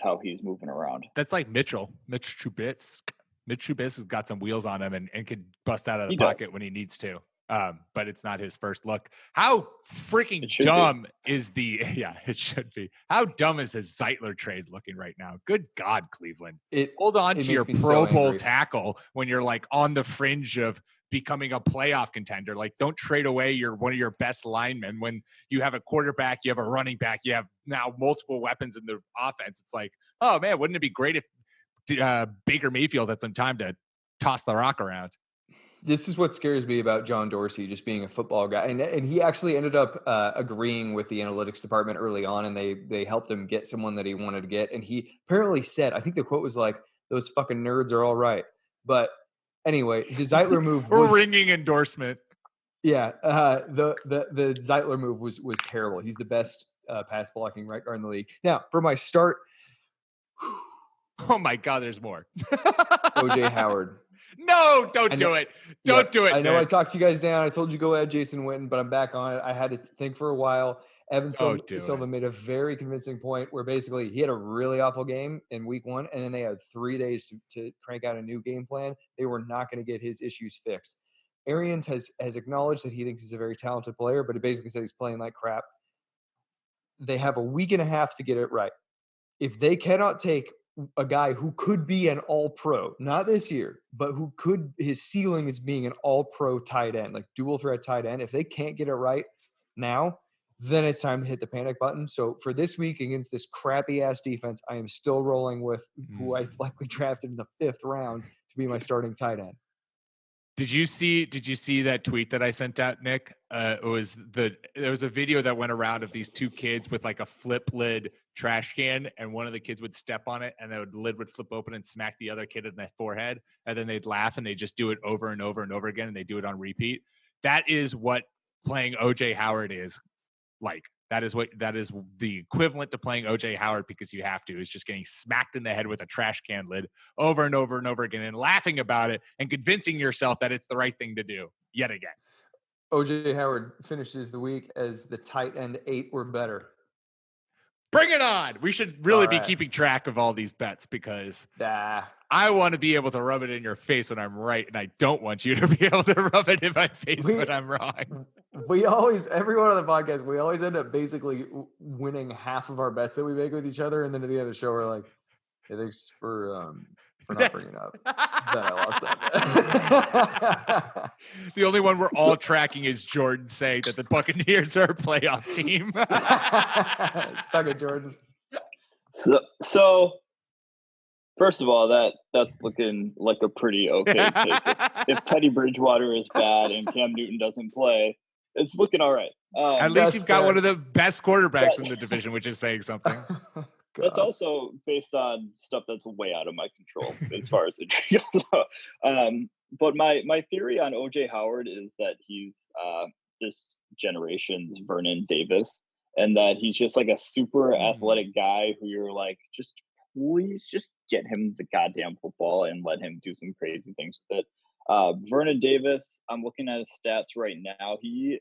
how he's moving around. That's like Mitch Trubisky. Mitch Trubisky has got some wheels on him and can bust out of the pocket when he needs to. But it's not his first look. How freaking dumb is it should be. How dumb is the Zeitler trade looking right now? Good God, Cleveland. Hold on to your Pro Bowl tackle when you're like on the fringe of becoming a playoff contender. Like, don't trade away one of your best linemen when you have a quarterback, you have a running back, you have now multiple weapons in the offense. It's like, oh man, wouldn't it be great if Baker Mayfield had some time to toss the rock around? This is what scares me about John Dorsey just being a football guy. And he actually ended up agreeing with the analytics department early on, and they helped him get someone that he wanted to get. And he apparently said, I think the quote was like, "Those fucking nerds are all right." But anyway, the Zeitler move was ringing endorsement. Yeah, the Zeitler move was terrible. He's the best pass blocking right guard in the league. Now, for my start, oh my God, there's more. OJ Howard. No, don't do it. Don't do it. I know I talked you guys down. I told you go ahead, Jason Witten, but I'm back on it. I had to think for a while. Evan Silva made a very convincing point where basically he had a really awful game in week 1, and then they had 3 days to crank out a new game plan. They were not going to get his issues fixed. Arians has acknowledged that he thinks he's a very talented player, but he basically said he's playing like crap. They have a week and a half to get it right. If they cannot take a guy who could be an all-pro, not this year, but who his ceiling is being an all-pro tight end, like dual threat tight end. If they can't get it right now, then it's time to hit the panic button. So for this week against this crappy ass defense, I am still rolling with who I likely drafted in the 5th round to be my starting tight end. Did you see that tweet that I sent out, Nick? There was a video that went around of these two kids with like a flip lid trash can, and one of the kids would step on it and the lid would flip open and smack the other kid in the forehead, and then they'd laugh and they just do it over and over and over again, and they do it on repeat. That is what playing OJ Howard is like. That is the equivalent to playing OJ Howard, because you have to, is just getting smacked in the head with a trash can lid over and over and over again and laughing about it and convincing yourself that it's the right thing to do yet again. OJ Howard finishes the week as the tight end 8 or better. Bring it on. We should really be keeping track of all these bets, because I want to be able to rub it in your face when I'm right, and I don't want you to be able to rub it in my face when I'm wrong. We always, everyone on the podcast, we always end up basically winning half of our bets that we make with each other, and then at the end of the show, we're like, hey, thanks for not bringing up that I lost that bet. The only one we're all tracking is Jordan saying that the Buccaneers are a playoff team. Suck it, Jordan. So first of all, that's looking like a pretty okay take. If Teddy Bridgewater is bad and Cam Newton doesn't play, it's looking all right. At least you've got one of the best quarterbacks in the division, which is saying something. That's also based on stuff that's way out of my control as far as injury goes. But my theory on OJ Howard is that he's this generation's Vernon Davis, and that he's just like a super athletic guy who you're like, just please just get him the goddamn football and let him do some crazy things with it. Vernon Davis, I'm looking at his stats right now. The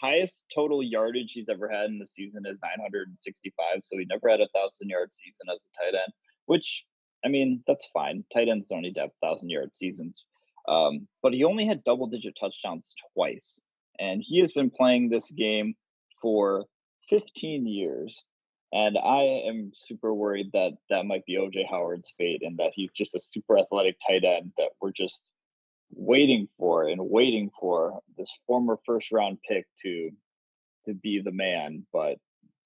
highest total yardage he's ever had in the season is 965. So he never had a 1,000-yard season as a tight end, which, I mean, that's fine. Tight ends don't need to have 1,000-yard seasons. But he only had double-digit touchdowns twice. And he has been playing this game for 15 years. And I am super worried that that might be OJ Howard's fate, and that he's just a super athletic tight end that we're just waiting for this former first round pick to be the man. But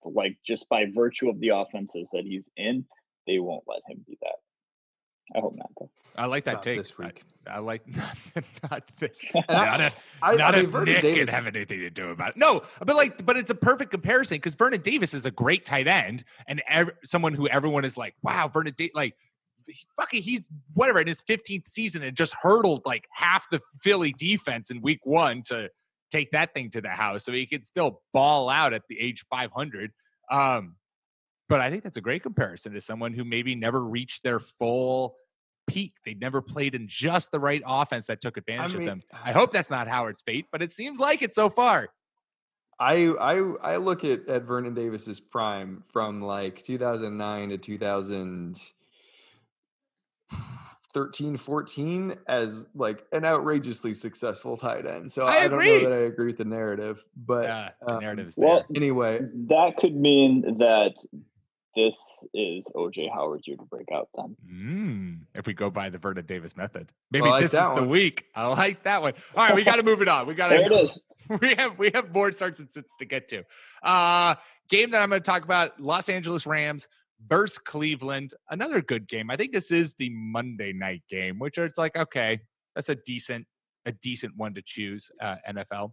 like, just by virtue of the offenses that he's in, they won't let him be that. I hope not, though. I like that Not take this week. I like not this. I Not mean, if Vernon Nick Davis can have anything to do about it. No, but it's a perfect comparison, because Vernon Davis is a great tight end, and someone who everyone is like, wow, Vernon Davis, like, he's whatever in his 15th season and just hurdled like half the Philly defense in week 1 to take that thing to the house, so he could still ball out at the age 500. But I think that's a great comparison to someone who maybe never reached their full peak. They never played in just the right offense that took advantage of them. I hope that's not Howard's fate, but it seems like it so far. I look at Vernon Davis's prime from like 2009 to 2013, 14 as like an outrageously successful tight end. So I don't know that I agree with the narrative, but the narrative is well, there. Anyway, that could mean that this is OJ Howard's year to break out then. If we go by the Vernon Davis method. Maybe like this is the week. I like that one. All right, we got to move it on. There it is. We have more starts and sits to get to. Game that I'm going to talk about, Los Angeles Rams versus Cleveland. Another good game. I think this is the Monday night game, which it's like, okay, that's a decent one to choose, NFL.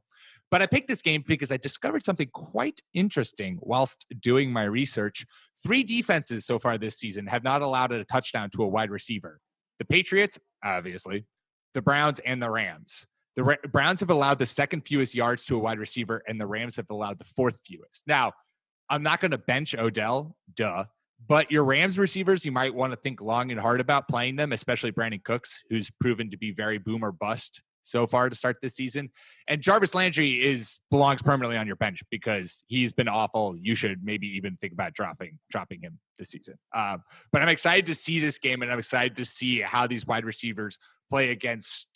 But I picked this game because I discovered something quite interesting whilst doing my research. 3 defenses so far this season have not allowed a touchdown to a wide receiver. The Patriots, obviously, the Browns, and the Rams. The Browns have allowed the second fewest yards to a wide receiver, and the Rams have allowed the 4th fewest. Now, I'm not going to bench Odell, but your Rams receivers, you might want to think long and hard about playing them, especially Brandon Cooks, who's proven to be very boom or bust so far to start this season. And Jarvis Landry belongs permanently on your bench because he's been awful. You should maybe even think about dropping him this season. But I'm excited to see this game, and I'm excited to see how these wide receivers play against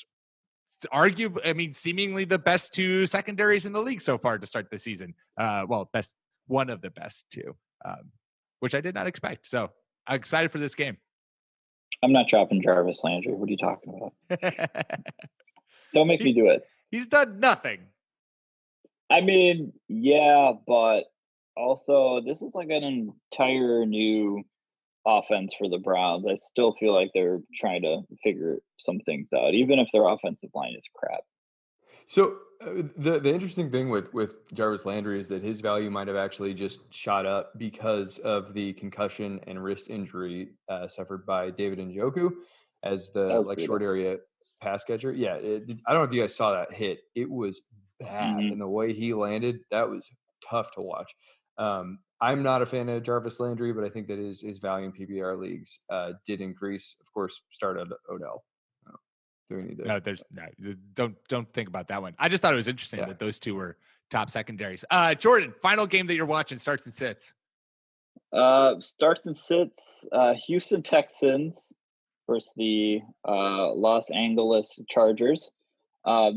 seemingly the best 2 secondaries in the league so far to start the season. One of the best 2, which I did not expect. So I'm excited for this game. I'm not dropping Jarvis Landry. What are you talking about? Don't make me do it. He's done nothing. I mean, yeah, but also this is like an entire new offense for the Browns. I still feel like they're trying to figure some things out, even if their offensive line is crap. So the interesting thing with Jarvis Landry is that his value might have actually just shot up because of the concussion and wrist injury suffered by David Njoku as the That was brutal. short area pass catcher. Yeah, I don't know if you guys saw that hit. It was bad, Mhm. and the way he landed, that was tough to watch. I'm not a fan of Jarvis Landry, but I think that his value in PPR leagues did increase. Of course, started Odell. Do we need to? No, there's no. Don't think about that one. I just thought it was interesting Yeah. that those two were top secondaries. Jordan, final game that you're watching, starts and sits. Starts and sits. Houston Texans versus the Los Angeles Chargers.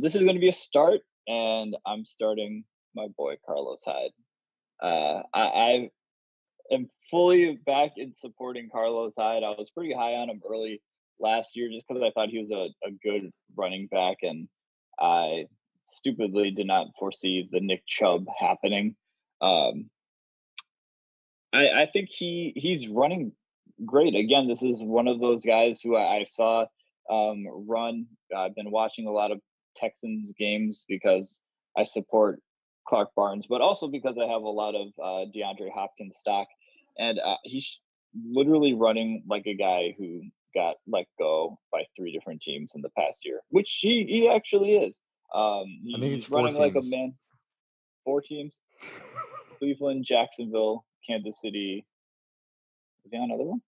This is going to be a start, and I'm starting my boy Carlos Hyde. I am fully back in supporting Carlos Hyde. I was pretty high on him early last year just because I thought he was a good running back, and I stupidly did not foresee the Nick Chubb happening. I think he's running great. Again, this is one of those guys who I saw run. I've been watching a lot of Texans games because I support Clark Barnes, but also because I have a lot of DeAndre Hopkins stock, and he's literally running like a guy who got let go by 3 different teams in the past year, which he actually is. I think it's He's 4 running like a teams. man. 4 teams: Cleveland, Jacksonville, Kansas City. Is he on another one?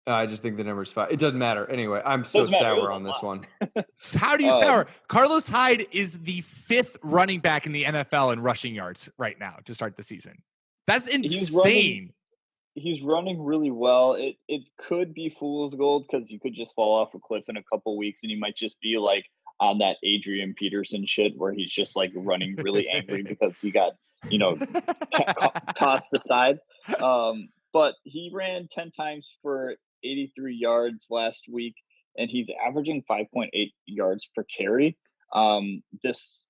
I just think the number's 5. It doesn't matter. Anyway, I'm so Doesn't matter. It was sour a on this lot. one. How do you sour? Carlos Hyde is the 5th running back in the NFL in rushing yards right now to start the season. That's insane. He's running really well. It could be fool's gold because you could just fall off a cliff in a couple weeks, and he might just be like on that Adrian Peterson shit where he's just like running really angry because he got tossed aside. But he ran 10 times for 83 yards last week, and he's averaging 5.8 yards per carry. This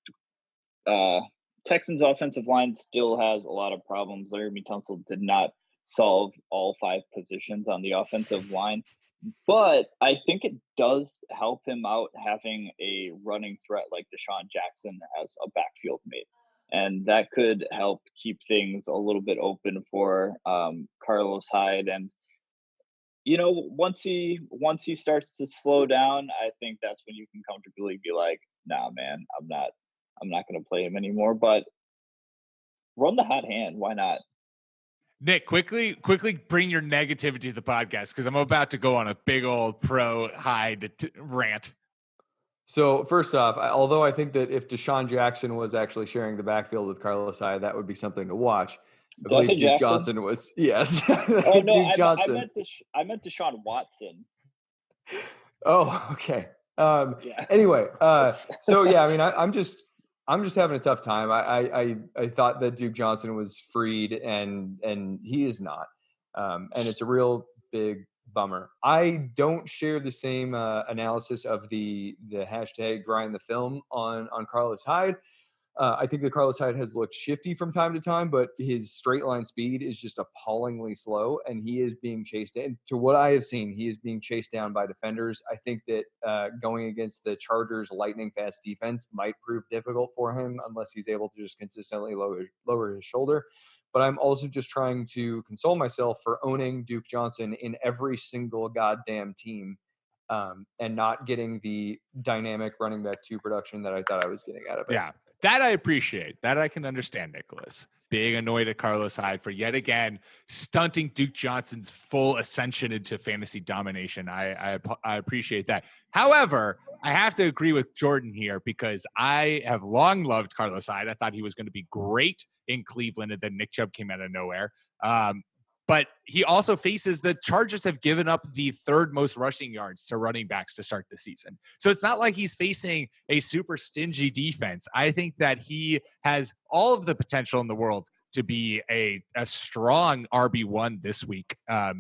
Texans offensive line still has a lot of problems. Larry Tunsil did not solve all 5 positions on the offensive line, but I think it does help him out having a running threat like Deshaun Jackson as a backfield mate. And that could help keep things a little bit open for Carlos Hyde. And once he starts to slow down, I think that's when you can comfortably be like, nah, man, I'm not going to play him anymore. But run the hot hand. Why not? Nick, quickly bring your negativity to the podcast because I'm about to go on a big old pro Hyde rant. So first off, although I think that if Deshaun Jackson was actually sharing the backfield with Carlos Hyde, that would be something to watch. I believe Duke Jackson? Johnson was, yes. Oh no, Duke Johnson. I meant Deshaun Watson. Oh, okay. Yeah. Anyway, so yeah, I mean, I'm just having a tough time. I thought that Duke Johnson was freed, and he is not, and it's a real big bummer. I don't share the same analysis of the hashtag grind the film on Carlos Hyde. I think that Carlos Hyde has looked shifty from time to time, but his straight line speed is just appallingly slow, and he is being chased. And to what I have seen, he is being chased down by defenders. I think that going against the Chargers' lightning fast defense might prove difficult for him unless he's able to just consistently lower his shoulder. But I'm also just trying to console myself for owning Duke Johnson in every single goddamn team. And not getting the dynamic running back 2 production that I thought I was getting out of it. Yeah, that I appreciate. That I can understand, Nicholas. Being annoyed at Carlos Hyde for yet again stunting Duke Johnson's full ascension into fantasy domination. I appreciate that. However, I have to agree with Jordan here because I have long loved Carlos Hyde. I thought he was going to be great in Cleveland, and then Nick Chubb came out of nowhere. But he also faces the Chargers have given up the 3rd most rushing yards to running backs to start the season. So it's not like he's facing a super stingy defense. I think that he has all of the potential in the world to be a strong RB1 this week. High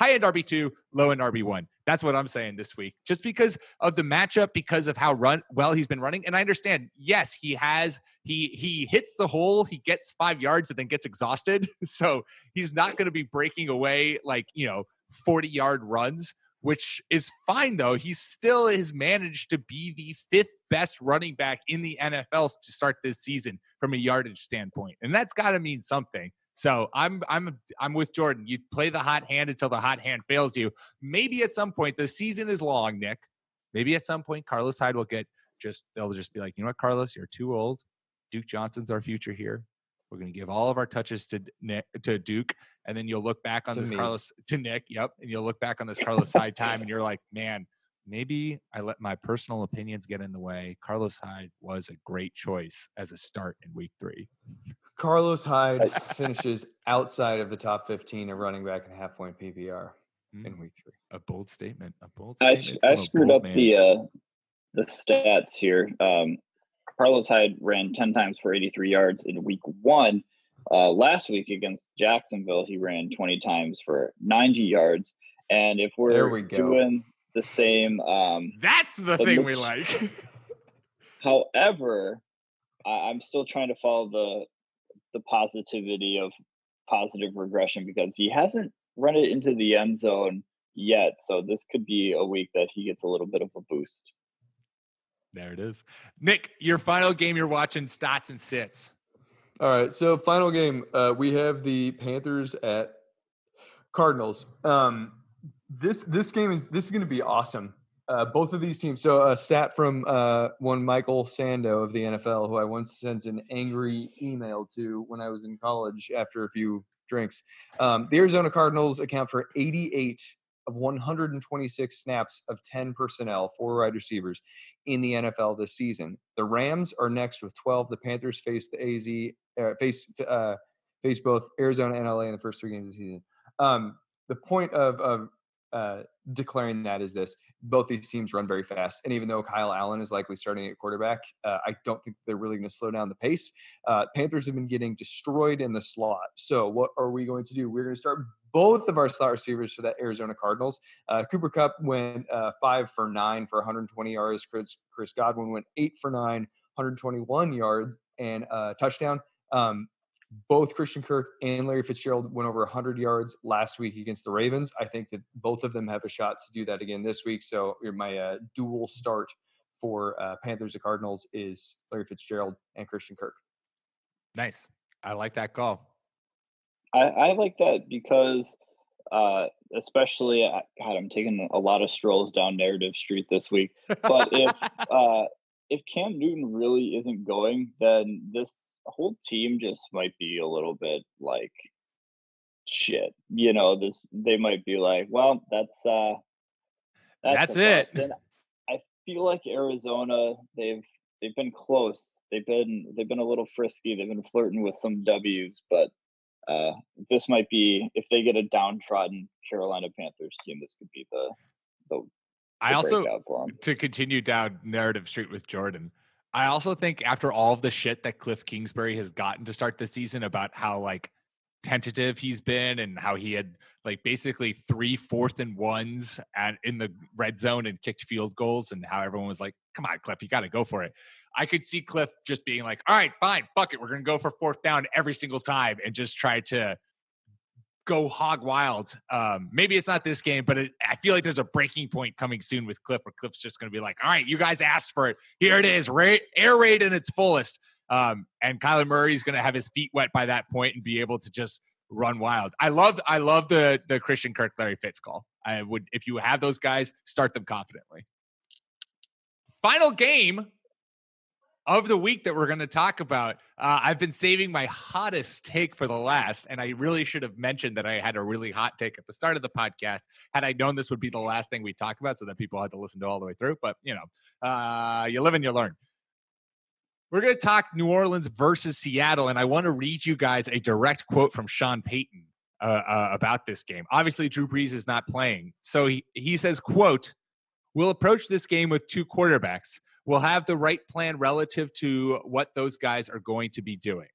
high end RB2, low end RB1. That's what I'm saying this week. Just because of the matchup, because of how well he's been running. And I understand, yes, he hits the hole, he gets 5 yards and then gets exhausted. So he's not going to be breaking away 40-yard runs, which is fine, though. He still has managed to be the 5th best running back in the NFL to start this season from a yardage standpoint. And that's got to mean something. So I'm with Jordan. You play the hot hand until the hot hand fails you. Maybe at some point, the season is long, Nick. Maybe at some point, Carlos Hyde will they'll just be like, you know what, Carlos, you're too old. Duke Johnson's our future here. We're going to give all of our touches to Duke, and then you'll look back on Nick. Yep, and you'll look back on this Carlos Hyde time, and you're like, man, maybe I let my personal opinions get in the way. Carlos Hyde was a great choice as a start in week 3. Carlos Hyde finishes outside of the top 15 of running back and half-point PPR in week 3. A bold statement. I screwed up the stats here. Carlos Hyde ran 10 times for 83 yards in week 1. Last week against Jacksonville, he ran 20 times for 90 yards. And if we're doing the same, that's the thing we like. However, I'm still trying to follow the positivity of positive regression because he hasn't run it into the end zone yet. So this could be a week that he gets a little bit of a boost. There it is. Nick, your final game you're watching, stats and sits. All right, so final game, we have the Panthers at Cardinals. This game is going to be awesome. Both of these teams. So a stat from one Michael Sando of the NFL, who I once sent an angry email to when I was in college after a few drinks. The Arizona Cardinals account for 88 of 126 snaps of 10 personnel, 4 wide receivers in the NFL this season. The Rams are next with 12. The Panthers face face both Arizona and LA in the first 3 games of the season. The point of declaring that is this: both these teams run very fast, and even though Kyle Allen is likely starting at quarterback, I don't think they're really going to slow down the pace. Panthers have been getting destroyed in the slot. So what are we going to do? We're going to start both of our slot receivers for that Arizona Cardinals. Cooper Kupp went 5 for 9 for 120 yards. Chris Godwin went 8 for 9, 121 yards and touchdown. Both Christian Kirk and Larry Fitzgerald went over 100 yards last week against the Ravens. I think that both of them have a shot to do that again this week. So my dual start for Panthers and Cardinals is Larry Fitzgerald and Christian Kirk. Nice. I like that call. I like that because especially, I'm taking a lot of strolls down Narrative Street this week. But if Cam Newton really isn't going, then this whole team just might be a little bit like shit. They might be like, well, that's it. And I feel like Arizona, they've been close. They've been a little frisky. They've been flirting with some W's, but this might be, if they get a downtrodden Carolina Panthers team, this could be the I also, for them. To continue down Narrative Street with Jordan, I also think after all of the shit that Cliff Kingsbury has gotten to start the season about how tentative he's been and how he had basically 3 4th and 1s in the red zone and kicked field goals, and how everyone was like, come on, Cliff, you got to go for it. I could see Cliff just being like, all right, fine, fuck it. We're going to go for 4th down every single time and just try to go hog wild. Maybe it's not this game, but I feel like there's a breaking point coming soon with Cliff, where Cliff's just going to be like, all right, you guys asked for it. Here it is, air raid in its fullest. And Kyler Murray's going to have his feet wet by that point and be able to just run wild. I love the Christian Kirk, Larry Fitz call. I would, if you have those guys, start them confidently. Final game of the week that we're going to talk about. I've been saving my hottest take for the last, and I really should have mentioned that I had a really hot take at the start of the podcast had I known this would be the last thing we talk about, so that people had to listen to all the way through. But, you live and you learn. We're going to talk New Orleans versus Seattle, and I want to read you guys a direct quote from Sean Payton about this game. Obviously, Drew Brees is not playing. So he says, quote, "We'll approach this game with 2 quarterbacks. We'll have the right plan relative to what those guys are going to be doing."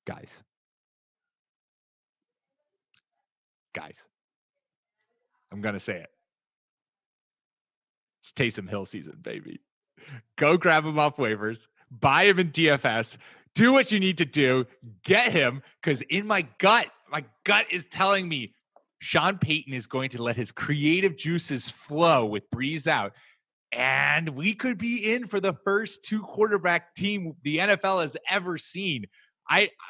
Guys, Guys, I'm going to say it. It's Taysom Hill season, baby. Go grab him off waivers, buy him in DFS, do what you need to do, get him, because in my gut is telling me Sean Payton is going to let his creative juices flow with Breeze out. And we could be in for the first 2 quarterback team the NFL has ever seen.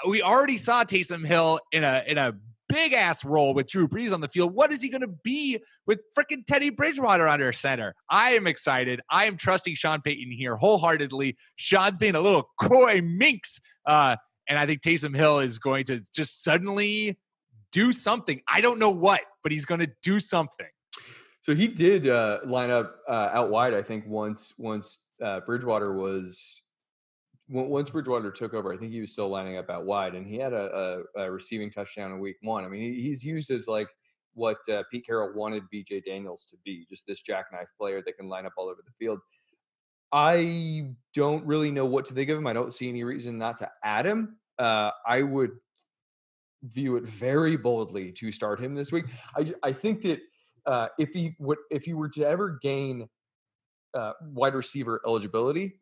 We already saw Taysom Hill in a big ass role with Drew Brees on the field. What is he going to be with freaking Teddy Bridgewater under center? I am excited. I am trusting Sean Payton here wholeheartedly. Sean's being a little coy minx. And I think Taysom Hill is going to just suddenly do something. I don't know what, but he's going to do something. So he did line up out wide, I think, once Bridgewater took over. I think he was still lining up out wide, and he had a receiving touchdown in week 1. I mean, he's used as like what Pete Carroll wanted BJ Daniels to be, just this jackknife player that can line up all over the field. I don't really know what to think of him. I don't see any reason not to add him. I would view it very boldly to start him this week. I think that if he were to ever gain wide receiver eligibility,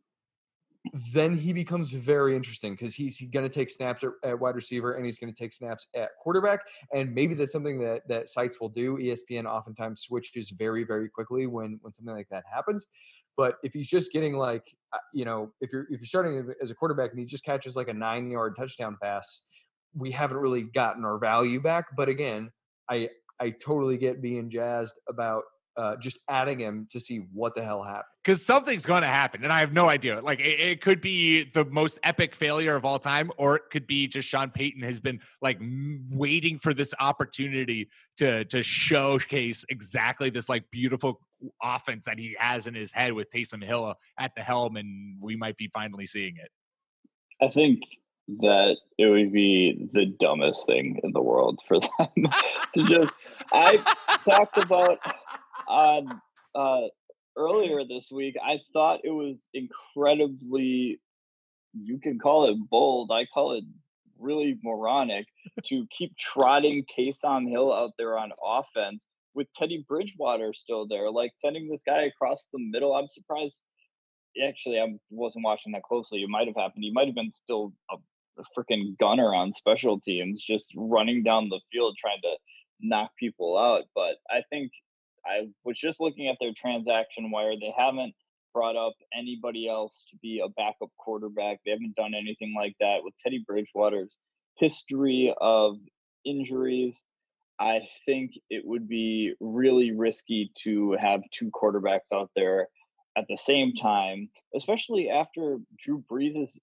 then he becomes very interesting because he's going to take snaps at wide receiver and he's going to take snaps at quarterback. And maybe that's something that sites will do. ESPN oftentimes switches very, very quickly when something like that happens. But if he's just getting like, if you're starting as a quarterback and he just catches like a 9-yard touchdown pass, we haven't really gotten our value back. But again, I totally get being jazzed about just adding him to see what the hell happens. Because something's going to happen, and I have no idea. Like, it could be the most epic failure of all time, or it could be just Sean Payton has been, like, waiting for this opportunity to showcase exactly this, like, beautiful offense that he has in his head with Taysom Hill at the helm, and we might be finally seeing it. I think that it would be the dumbest thing in the world for them to just – I talked about on earlier this week, I thought it was incredibly, you can call it bold, I call it really moronic, to keep trotting Taysom Hill out there on offense with Teddy Bridgewater still there, like sending this guy across the middle. I'm surprised. Actually, I wasn't watching that closely. It might have happened. He might have been still a freaking gunner on special teams, just running down the field trying to knock people out. But I think I was just looking at their transaction wire. They haven't brought up anybody else to be a backup quarterback. They haven't done anything like that. With Teddy Bridgewater's history of injuries, I think it would be really risky to have 2 quarterbacks out there at the same time, especially after Drew Brees'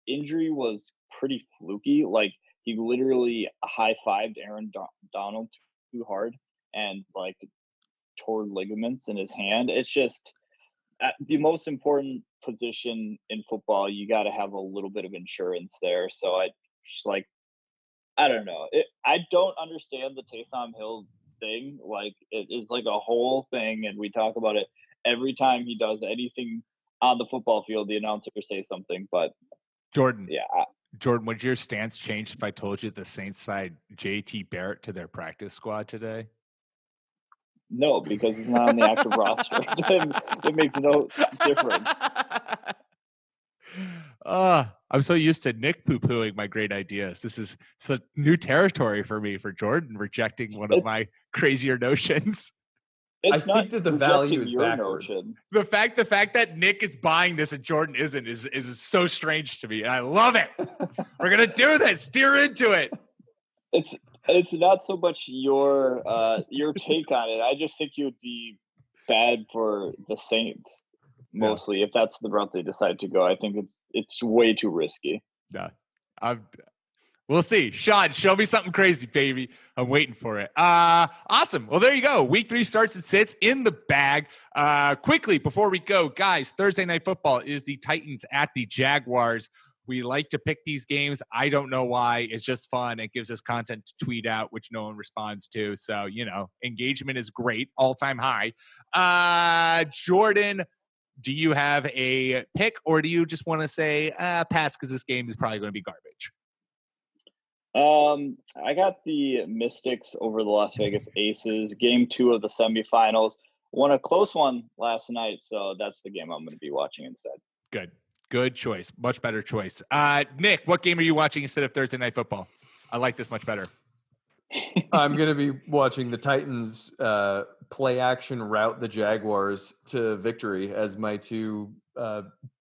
injury was pretty fluky. Like, he literally high-fived Aaron Donald too hard and, like, tore ligaments in his hand. It's just the most important position in football. You got to have a little bit of insurance there. So I don't know. I don't understand the Taysom Hill thing. Like, it is like a whole thing, and we talk about it every time he does anything on the football field. The announcer says something, but Jordan, yeah. Jordan, would your stance change if I told you the Saints signed JT Barrett to their practice squad today? No, because he's not on the active roster. It makes no difference. I'm so used to Nick poo-pooing my great ideas. This is new territory for me, for Jordan rejecting one of my crazier notions. I think that the value is backwards. Notion. The fact that Nick is buying this and Jordan isn't is so strange to me, and I love it. We're gonna do this. Steer into it. It's not so much your take on it. I just think you would be bad for the Saints mostly if that's the route they decide to go. I think it's way too risky. Yeah, we'll see. Sean, show me something crazy, baby. I'm waiting for it. Awesome. Well, there you go. Week 3 starts and sits in the bag. Quickly, before we go, guys, Thursday Night Football is the Titans at the Jaguars. We like to pick these games. I don't know why. It's just fun. It gives us content to tweet out, which no one responds to. So, engagement is great. All-time high. Jordan, do you have a pick, or do you just want to say pass because this game is probably going to be garbage? I got the Mystics over the Las Vegas Aces. Game 2 of the semifinals. Won a close one last night, so that's the game I'm going to be watching instead. Good choice. Much better choice. Nick, what game are you watching instead of Thursday Night Football? I like this much better. I'm going to be watching the Titans play action route the Jaguars to victory as my two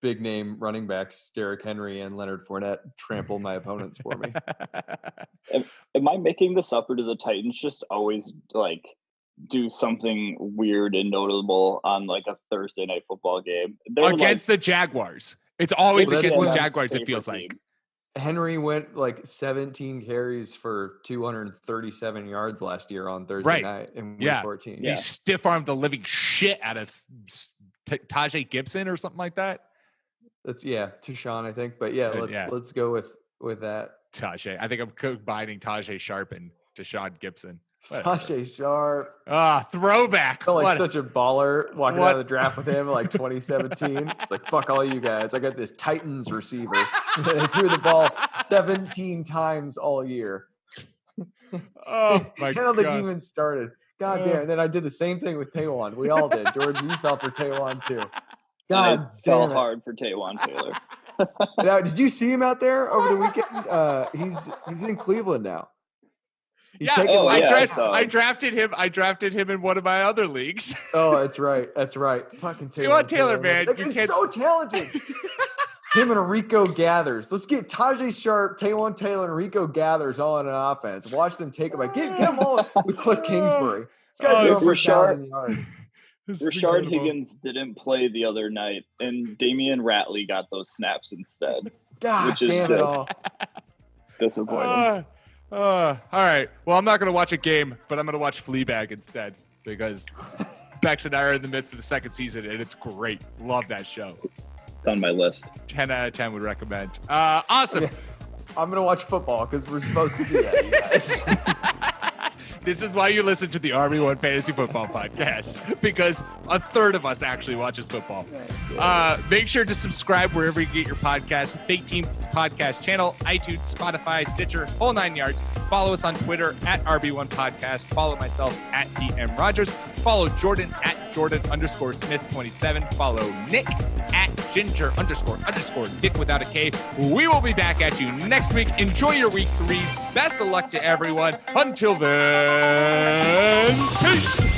big name running backs, Derrick Henry and Leonard Fournette, trample my opponents for me. Am I making this up, or do the Titans just always do something weird and notable on a Thursday Night Football game? Against the Jaguars. It's always against the Jaguars, it feels like. Henry went 17 carries for 237 yards last year on Thursday night in week 14. He stiff-armed the living shit out of Tajay Gibson or something like that. That's Tashawn, I think. But let's go with that. Tajay. I think I'm combining Tajay Sharp and Tashawn Gibson. Tajay Sharp. Throwback. I felt like such a baller walking out of the draft with him in 2017. It's like, fuck all you guys. I got this Titans receiver. They threw the ball 17 times all year. Oh, my God. I don't think he even started. God damn. And then I did the same thing with Taywan. We all did. George, you fell for Taywan too. God damn. Fell hard for Taywan Taylor. Now, did you see him out there over the weekend? He's in Cleveland now. I drafted him. I drafted him in one of my other leagues. Oh, that's right. Fucking Taywan Taylor, man. He's so talented. Him and Rico Gathers. Let's get Tajay Sharp, Taywan Taylor, and Rico Gathers all in an offense. Watch them take them. Get them all with Cliff Kingsbury. This guy's over 1,000 yards. Rashard Higgins didn't play the other night, and Damian Ratley got those snaps instead. God damn it all. Disappointing. All right. Well, I'm not going to watch a game, but I'm going to watch Fleabag instead because Bex and I are in the midst of the second season, and it's great. Love that show. It's on my list. 10 out of 10 would recommend. Awesome. I'm going to watch football because we're supposed to do that, you guys. This is why you listen to the RB1 Fantasy Football Podcast, because a third of us actually watches football. Make sure to subscribe wherever you get your podcasts. Fake Teams Podcast channel, iTunes, Spotify, Stitcher, whole 9 yards. Follow us on Twitter at RB1 Podcast. Follow myself at PM Rogers. Follow Jordan at Jordan_Smith27. Follow Nick at Ginger__Nick without a K. We will be back at you next week. Enjoy your week 3. Best of luck to everyone. Until then, peace.